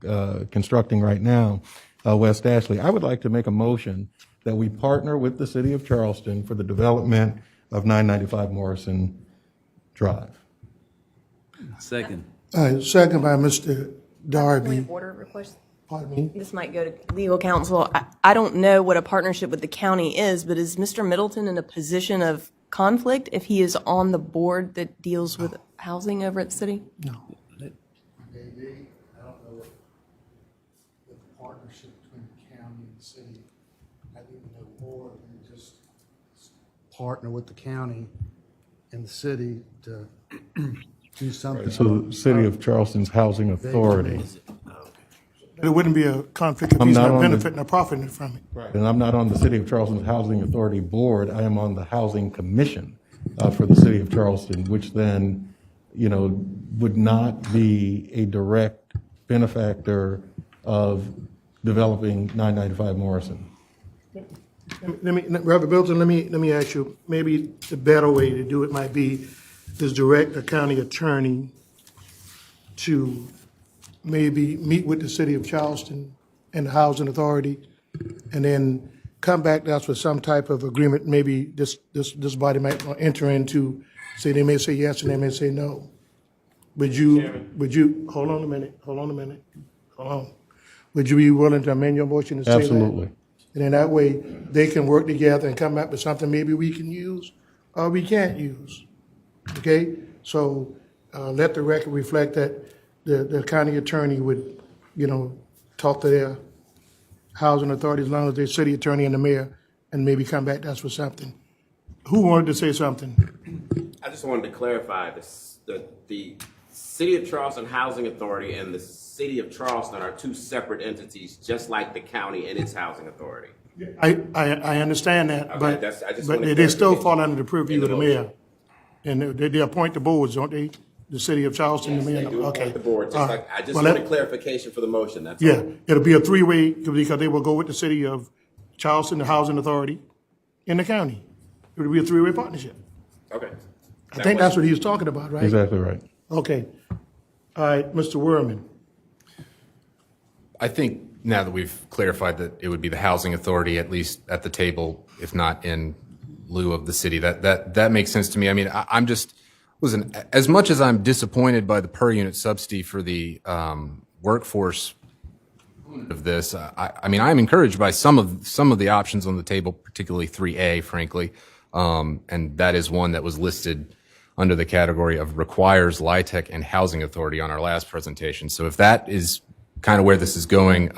constructing right now, West Ashley. I would like to make a motion that we partner with the City of Charleston for the development of 995 Morrison Drive. Second. All right, second by Mr. Darby. Point of order request. Pardon me? This might go to legal counsel. I don't know what a partnership with the county is, but is Mr. Middleton in a position of conflict if he is on the board that deals with housing over at the city? No. I don't know what the partnership between the county and the city. I didn't know more than just partner with the county and the city to do something. So the City of Charleston's Housing Authority. It wouldn't be a conflict if he's not benefiting or profiting from it. Right. And I'm not on the City of Charleston's Housing Authority Board. I am on the Housing Commission for the City of Charleston, which then, you know, would not be a direct benefactor of developing 995 Morrison. Reverend Milton, let me ask you, maybe the better way to do it might be is direct the county attorney to maybe meet with the City of Charleston and the Housing Authority, and then come back to us with some type of agreement. Maybe this body might enter into, say they may say yes and they may say no. Would you, hold on a minute. Would you be willing to amend your motion to say that? Absolutely. And then that way, they can work together and come back with something maybe we can use or we can't use. Okay? So let the record reflect that the county attorney would, you know, talk to their housing authority as long as their city attorney and the mayor, and maybe come back to us with something. Who wanted to say something? I just wanted to clarify this, the City of Charleston Housing Authority and the City of Charleston are two separate entities, just like the county and its housing authority. I understand that, Okay, but they still fall under the purview of the mayor. And they appoint the boards, don't they? The City of Charleston, Yes, the mayor? they do Okay. appoint the board, just like, I just Well, wanted clarification for the motion, that's Yeah, all. it'll be a three-way, because they will go with the City of Charleston, the Housing Authority, and the county. It'll be a three-way partnership. Okay. I think that's what he was talking about, right? Exactly right. Okay. All right, Mr. Werman. I think now that we've clarified that it would be the housing authority, at least at the table, if not in lieu of the city, that makes sense to me. I mean, I'm just, listen, as much as I'm disappointed by the per unit subsidy for the workforce of this, I mean, I'm encouraged by some of the options on the table, particularly 3A, frankly. And that is one that was listed under the category of requires LIHTC and Housing Authority on our last presentation. So if that is kind of where this is going,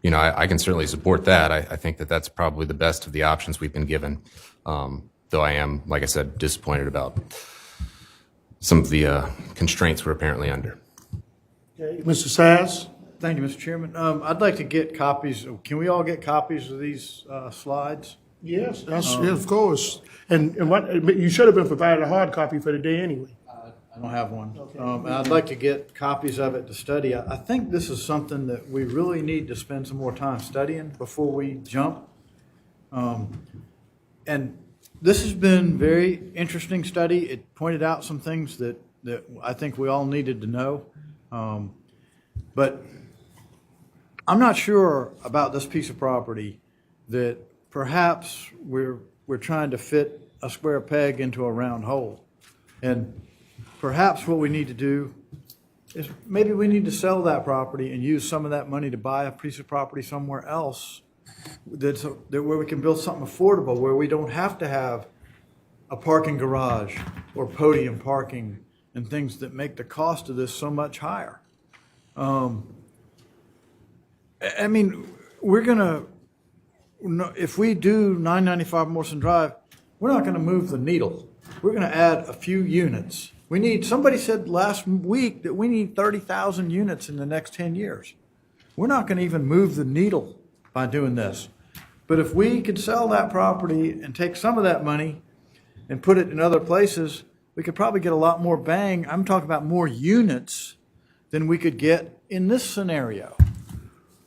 you know, I can certainly support that. I think that that's probably the best of the options we've been given. Though I am, like I said, disappointed about some of the constraints we're apparently under. Okay, Mr. Sass? Thank you, Mr. Chairman. I'd like to get copies. Can we all get copies of these slides? Yes, yes, of course. And what, you should have been provided a hard copy for the day anyway. I don't have one. And I'd like to get copies of it to study. I think this is something that we really need to spend some more time studying before we jump. And this has been very interesting study. It pointed out some things that I think we all needed to know. But I'm not sure about this piece of property that perhaps we're trying to fit a square peg into a round hole. And perhaps what we need to do is maybe we need to sell that property and use some of that money to buy a piece of property somewhere else that where we can build something affordable, where we don't have to have a parking garage or podium parking and things that make the cost of this so much higher. I mean, we're gonna, if we do 995 Morrison Drive, we're not gonna move the needle. We're gonna add a few units. Somebody said last week that we need 30,000 units in the next 10 years. We're not gonna even move the needle by doing this. But if we could sell that property and take some of that money and put it in other places, we could probably get a lot more bang. I'm talking about more units than we could get in this scenario.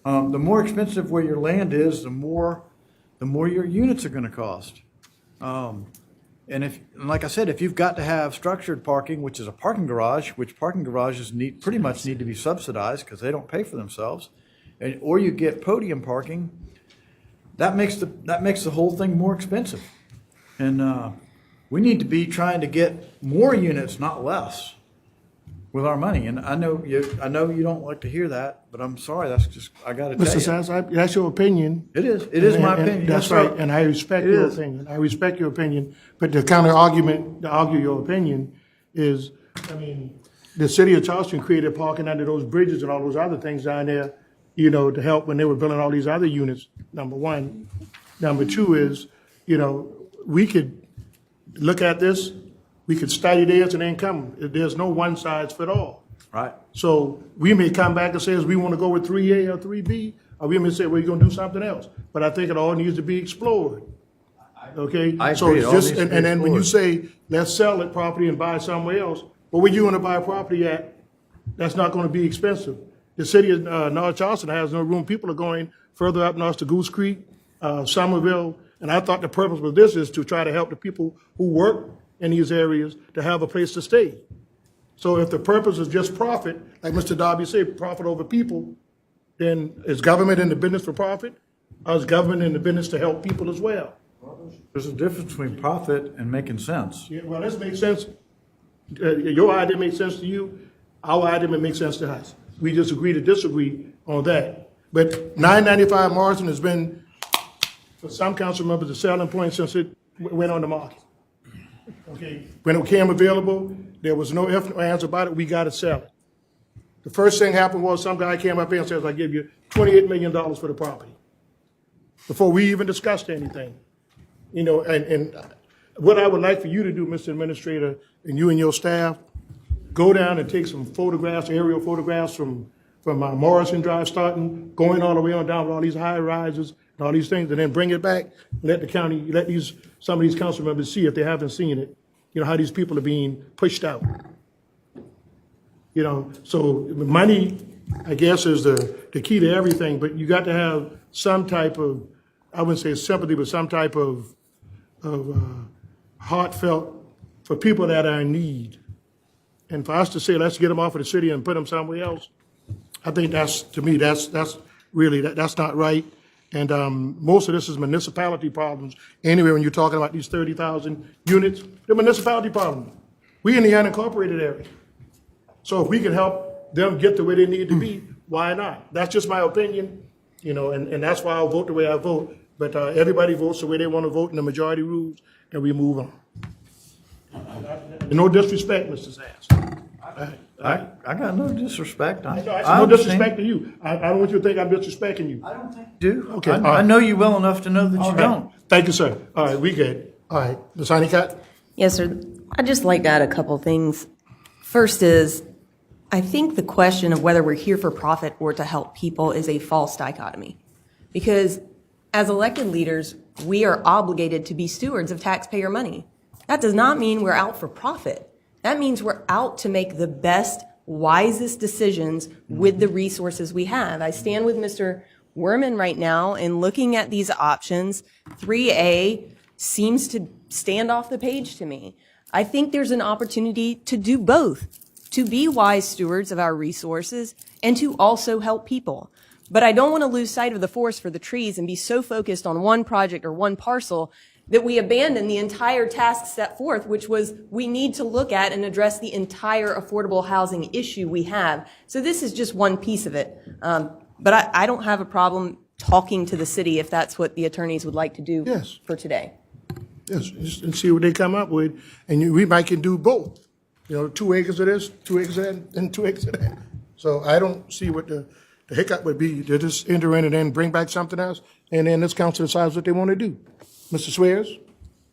The more expensive where your land is, the more your units are going to cost. And like I said, if you've got to have structured parking, which is a parking garage, which parking garages pretty much need to be subsidized because they don't pay for themselves, or you get podium parking, that makes the whole thing more expensive. And we need to be trying to get more units, not less, with our money. And I know you don't like to hear that, but I'm sorry. That's just, I got to tell you. Mr. Sass, that's your opinion. It is. It is my opinion. That's right. And I respect your opinion. I respect your opinion. But the counter argument to argue your opinion is, I mean, the city of Charleston created parking under those bridges and all those other things down there, you know, to help when they were building all these other units, number one. Number two is, you know, we could look at this, we could study this and then come. There's no one size fit all. Right. So we may come back and say, we want to go with 3A or 3B, or we may say, we're going to do something else. But I think it all needs to be explored. Okay? I So agree. it's It all just, needs to be and then when you explored. say, let's sell that property and buy somewhere else, well, where you going to buy a property at? That's not going to be expensive. The city of North Charleston has no room. People are going further up north to Goose Creek, Somerville, and I thought the purpose of this is to try to help the people who work in these areas to have a place to stay. So if the purpose is just profit, like Mr. Darby said, profit over people, then is government in the business for profit? Or is government in the business to help people as well? There's a difference between profit and making sense. Yeah, well, this makes sense. Your idea makes sense to you. Our idea makes sense to us. We just agree to disagree on that. But 995 Morrison has been, for some council members, a selling point since it went on the market. Okay, when it became available, there was no ifs, no ands about it. We got to sell it. The first thing happened was some guy came up here and says, "I give you $28 million for the property," before we even discussed anything. You know, and what I would like for you to do, Mr. Administrator, and you and your staff, go down and take some photographs, aerial photographs from Morrison Drive, starting going all the way on down with all these high rises and all these things, and then bring it back. Let the county, some of these council members see if they haven't seen it. You know, how these people are being pushed out. You know, so money, I guess, is the key to everything, but you got to have some type of, I wouldn't say sympathy, but some type of heartfelt for people that are in need. And for us to say, let's get them off of the city and put them somewhere else, I think that's, to me, that's really, that's not right. And most of this is municipality problems. Anyway, when you're talking about these 30,000 units, they're municipality problems. We in the unincorporated area. So if we can help them get to where they need to be, why not? That's just my opinion, you know, and that's why I'll vote the way I vote. But everybody votes the way they want to vote in the majority rules, and we move on. No disrespect, Mr. Sass. I got no disrespect. I No understand. disrespect to you. I don't want you to think I'm disrespecting you. I don't think you do. Okay, I all right. know you well enough to know that All you right. don't. Thank you, sir. All right, we good. All right, Ms. Honeycutt? Yes, sir. I'd just like to add a couple things. First is, I think the question of whether we're here for profit or to help people is a false dichotomy. Because as elected leaders, we are obligated to be stewards of taxpayer money. That does not mean we're out for profit. That means we're out to make the best, wisest decisions with the resources we have. I stand with Mr. Werman right now in looking at these options. 3A seems to stand off the page to me. I think there's an opportunity to do both, to be wise stewards of our resources and to also help people. But I don't want to lose sight of the forest for the trees and be so focused on one project or one parcel that we abandon the entire task set forth, which was we need to look at and address the entire affordable housing issue we have. So this is just one piece of it. But I don't have a problem talking to the city if that's what the attorneys would like to do for today. Yes, just and see what they come up with, and we might can do both. 2 acres of this, 2 acres of that, and 2 acres of that. So I don't see what the hiccup would be. They just enter in and then bring back something else, and then this council decides what they want to do. Mr. Swears?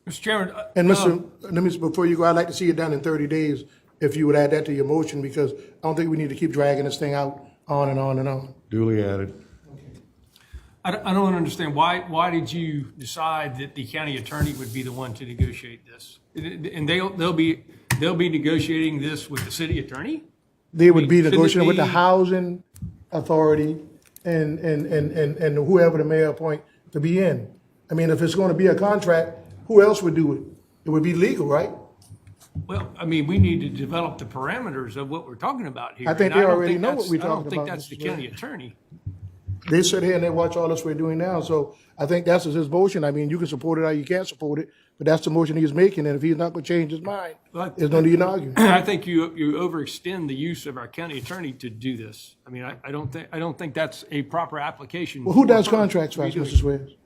Mr. Chairman. And let me, before you go, I'd like to see it done in 30 days, if you would add that to your motion, because I don't think we need to keep dragging this thing out on and on and on. Duly added. I don't understand, why did you decide that the county attorney would be the one to negotiate this? And they'll be negotiating this with the city attorney? They would be Shouldn't it negotiating with the be- housing authority and whoever the mayor appoint to be in. I mean, if it's going to be a contract, who else would do it? It would be legal, right? Well, I mean, we need to develop the parameters of what we're talking about here. I think and they don't already know that's- what we're talking I don't think about, that's the Mr. Mayor. county attorney. They sit here and they watch all this we're doing now, so I think that's his motion. I mean, you can support it or you can't support it, but that's the motion he's making, and if he's not going to change his mind, there's no need in arguing. I think you overextend the use of our county attorney to do this. I mean, I don't think that's a proper application. Well, who does for contracts for us, redoing. Mr. Swears?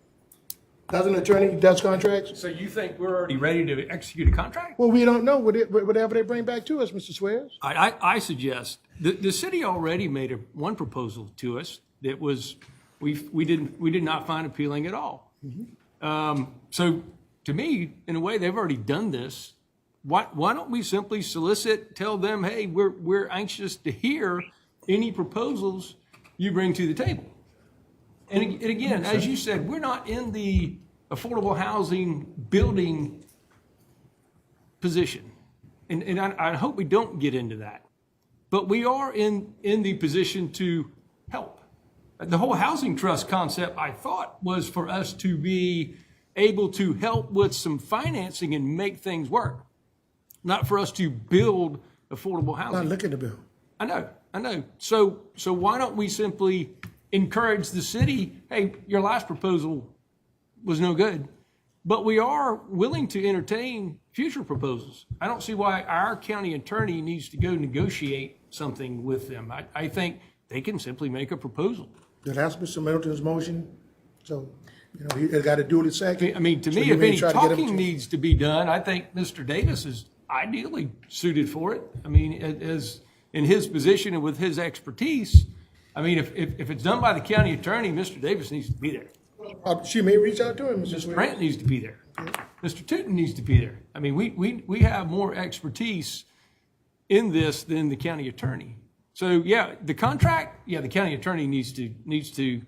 Doesn't an attorney does contracts? So you think we're already ready to execute a contract? Well, we don't know whatever they bring back to us, Mr. Swears. I suggest the city already made one proposal to us that was we did not find appealing at all. So to me, in a way, they've already done this. Why don't we simply solicit, tell them, hey, we're anxious to hear any proposals you bring to the table. And again, as you said, we're not in the affordable housing building position. And I hope we don't get into that. But we are in the position to help. The whole housing trust concept, I thought, was for us to be able to help with some financing and make things work, not for us to build affordable housing. Not look at the bill. I know. So why don't we simply encourage the city, hey, your last proposal was no good, but we are willing to entertain future proposals. I don't see why our county attorney needs to go negotiate something with them. I think they can simply make a proposal. That's Mr. Middleton's motion, so, he got to do it second. I mean, to So me, you if may any try to get him talking needs to be done, I think Mr. Davis is ideally suited for it. I mean, as in his position and with his expertise, I mean, if it's done by the county attorney, Mr. Davis needs to be there. She may reach out to him, Mr. Mr. Brandt needs to be there. Mr. Tootin needs to be there. I mean, we have more expertise in this than the county attorney. So yeah, the contract, the county attorney needs to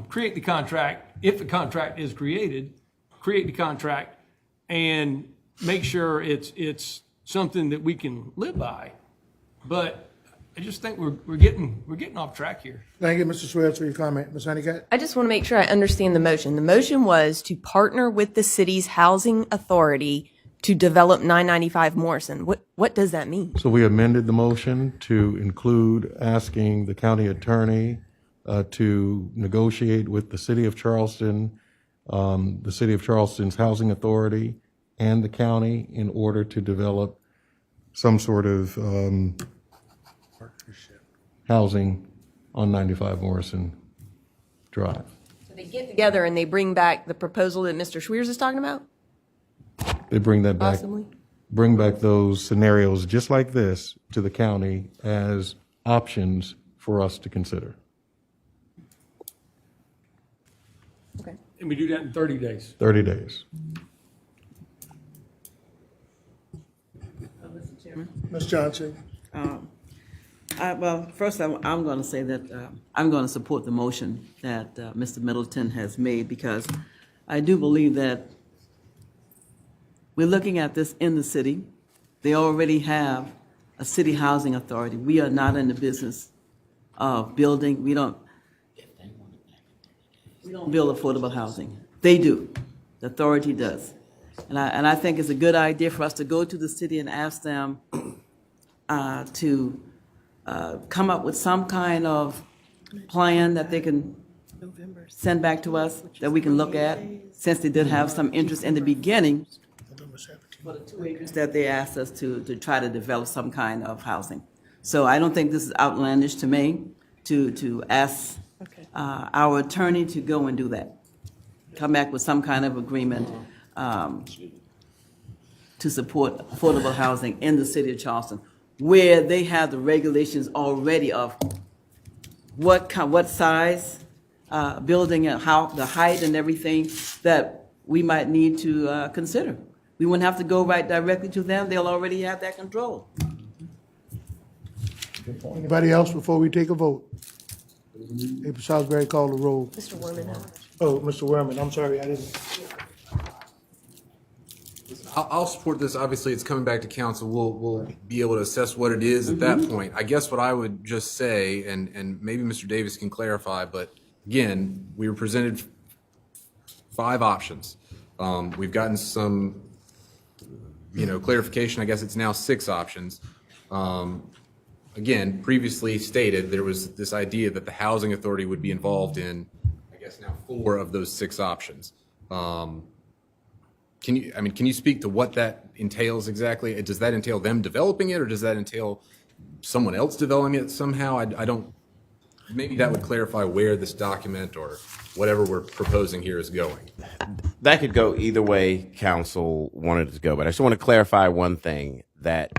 create the contract. If the contract is created, create the contract and make sure it's something that we can live by. But I just think we're getting off track here. Thank you, Mr. Swears, for your comment. Ms. Honeycutt? I just want to make sure I understand the motion. The motion was to partner with the city's housing authority to develop 995 Morrison. What does that mean? So we amended the motion to include asking the county attorney to negotiate with the city of Charleston, the city of Charleston's housing authority, and the county in order to develop some sort of housing on 95 Morrison Drive. They get together and they bring back the proposal that Mr. Schwiers is talking about? They bring that back, Possibly. bring back those scenarios just like this to the county as options for us to consider. Okay. And we do that in 30 days. 30 days. Mr. Chairman? Ms. Johnson? Well, first, I'm going to say that I'm going to support the motion that Mr. Middleton has made, because I do believe that we're looking at this in the city. They already have a city housing authority. We are not in the business of building. We don't build affordable housing. They do. The authority does. And I think it's a good idea for us to go to the city and ask them to come up with some kind of plan that they can send back to us that we can look at, since they did have some interest in the beginning for the 2 acres that they asked us to try to develop some kind of housing. So I don't think this is outlandish to me to ask our attorney to go and do that. Come back with some kind of agreement to support affordable housing in the city of Charleston, where they have the regulations already of what size building and how the height and everything that we might need to consider. We wouldn't have to go right directly to them. They'll already have that control. Anybody else before we take a vote? April Salisbury, call the roll. Mr. Werman. Oh, Mr. Werman, I'm sorry, I didn't. I'll support this. Obviously, it's coming back to council. We'll be able to assess what it is at that point. I guess what I would just say, and maybe Mr. Davis can clarify, but again, we were presented 5 options. We've gotten some, clarification. I guess it's now 6 options. Again, previously stated, there was this idea that the housing authority would be involved in, I guess now 4 of those 6 options. Can you speak to what that entails exactly? Does that entail them developing it, or does that entail someone else developing it somehow? I don't, maybe that would clarify where this document or whatever we're proposing here is going. That could go either way council wanted it to go, but I just want to clarify one thing, that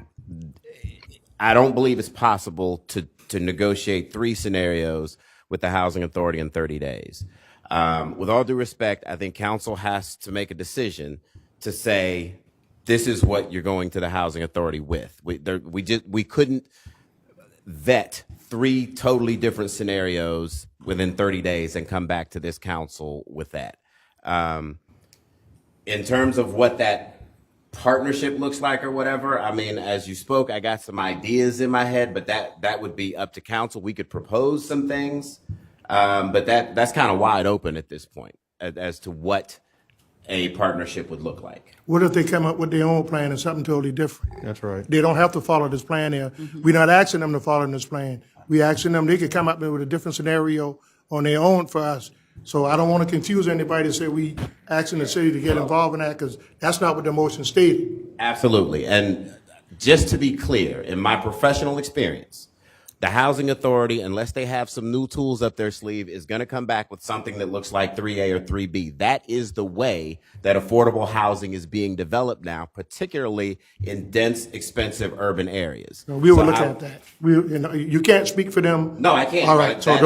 I don't believe it's possible to negotiate 3 scenarios with the housing authority in 30 days. With all due respect, I think council has to make a decision to say, this is what you're going to the housing authority with. We couldn't vet 3 totally different scenarios within 30 days and come back to this council with that. In terms of what that partnership looks like or whatever, as you spoke, I got some ideas in my head, but that would be up to council. We could propose some things, but that's kind of wide open at this point as to what a partnership would look like. What if they come up with their own plan and something totally different? That's right. They don't have to follow this plan here. We're not asking them to follow this plan. We're asking them, they could come up with a different scenario on their own for us. So I don't want to confuse anybody to say we asking the city to get involved in that, because that's not what the motion stated. Absolutely. And just to be clear, in my professional experience, the housing authority, unless they have some new tools up their sleeve, is going to come back with something that looks like 3A or 3B. That is the way that affordable housing is being developed now, particularly in dense, expensive urban areas. No, we will look at that. You can't speak for them. No, I can't. All right, so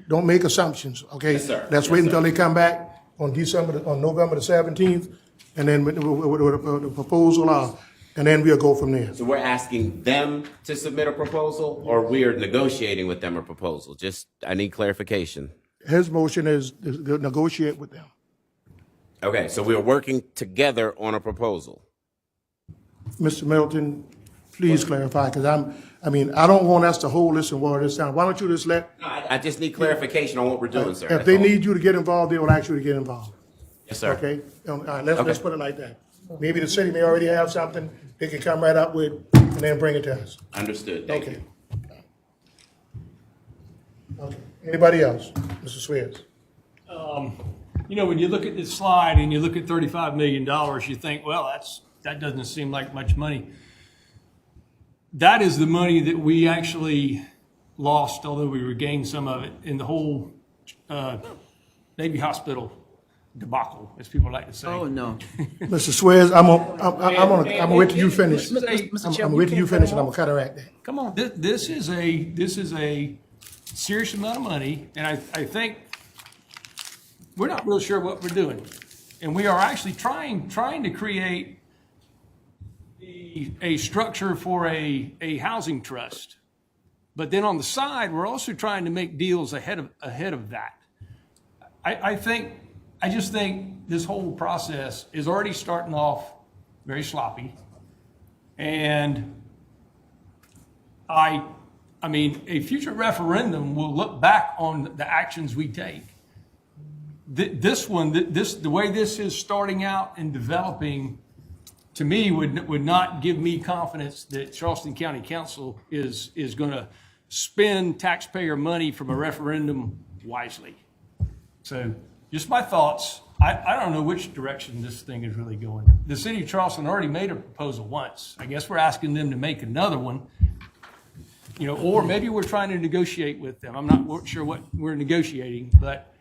don't make assumptions, okay? Yes, sir. Let's wait until they come back on November the 17th, and then with the proposal, and then we'll go from there. So we're asking them to submit a proposal, or we are negotiating with them a proposal? I need clarification. His motion is to negotiate with them. Okay, so we're working together on a proposal. Mr. Middleton, please clarify, because I don't want us to hold this and water this down. Why don't you just let... No, I just need clarification on what we're doing, sir. If they need you to get involved, they will ask you to get involved. Yes, sir. Okay? All right, let's put it like that. Maybe the city may already have something they can come right up with and then bring it to us. Understood. Thank you. Okay. Anybody else? Mr. Swears. When you look at this slide and you look at $35 million, you think, well, that doesn't seem like much money. That is the money that we actually lost, although we regained some of it in the whole Navy Hospital debacle, as people like to say. Oh, no. Mr. Swears, I'm gonna wait till you finish. Mr. I'm Chairman, gonna wait till you can't finish, cut and him I'm gonna counteract that. Come on, this is a serious amount of money, and I think we're not real sure what we're doing. And we are actually trying to create a structure for a housing trust. But then on the side, we're also trying to make deals ahead of that. I just think this whole process is already starting off very sloppy. And I mean, a future referendum will look back on the actions we take. The way this is starting out and developing, to me, would not give me confidence that Charleston County Council is going to spend taxpayer money from a referendum wisely. So just my thoughts. I don't know which direction this thing is really going. The city of Charleston already made a proposal once. I guess we're asking them to make another one. Or maybe we're trying to negotiate with them. I'm not sure what we're negotiating, but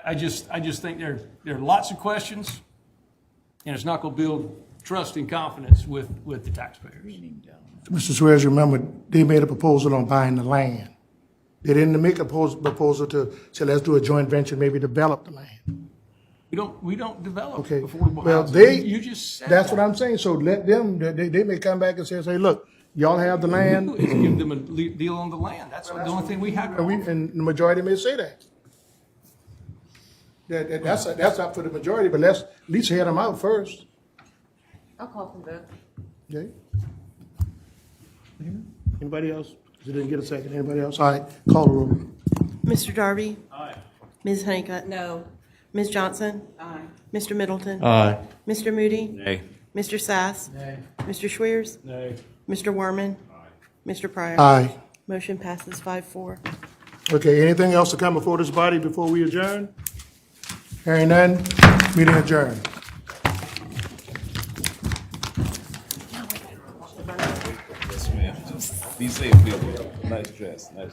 I just think there are lots of questions, and it's not going to build trust and confidence with the taxpayers. Mr. Swears, remember, they made a proposal on buying the land. They didn't make a proposal to say, let's do a joint venture, maybe develop the land. We don't develop Okay. affordable Well, housing. You just said that's that. what I'm saying. So let them, they may come back and say, look, y'all have the land. Is give them a deal on the land. That's the only thing we have. And the majority may say that. That's up for the majority, but let's at least hear them out first. I'll call from both. Okay. Anybody else? You didn't get a second. Anybody else? All right, call the roll. Mr. Darby? Aye. Ms. Honeycutt? No. Ms. Johnson? Aye. Mr. Middleton? Aye. Mr. Moody? Nay. Mr. Sass? Nay. Mr. Schwiers? No. Mr. Werman? Mr. Pryor? Aye. Motion passes 5-4. Okay, anything else to come before this body before we adjourn? Hearing none, meeting adjourned. Yes, ma'am. Be safe, people. Nice dress, man.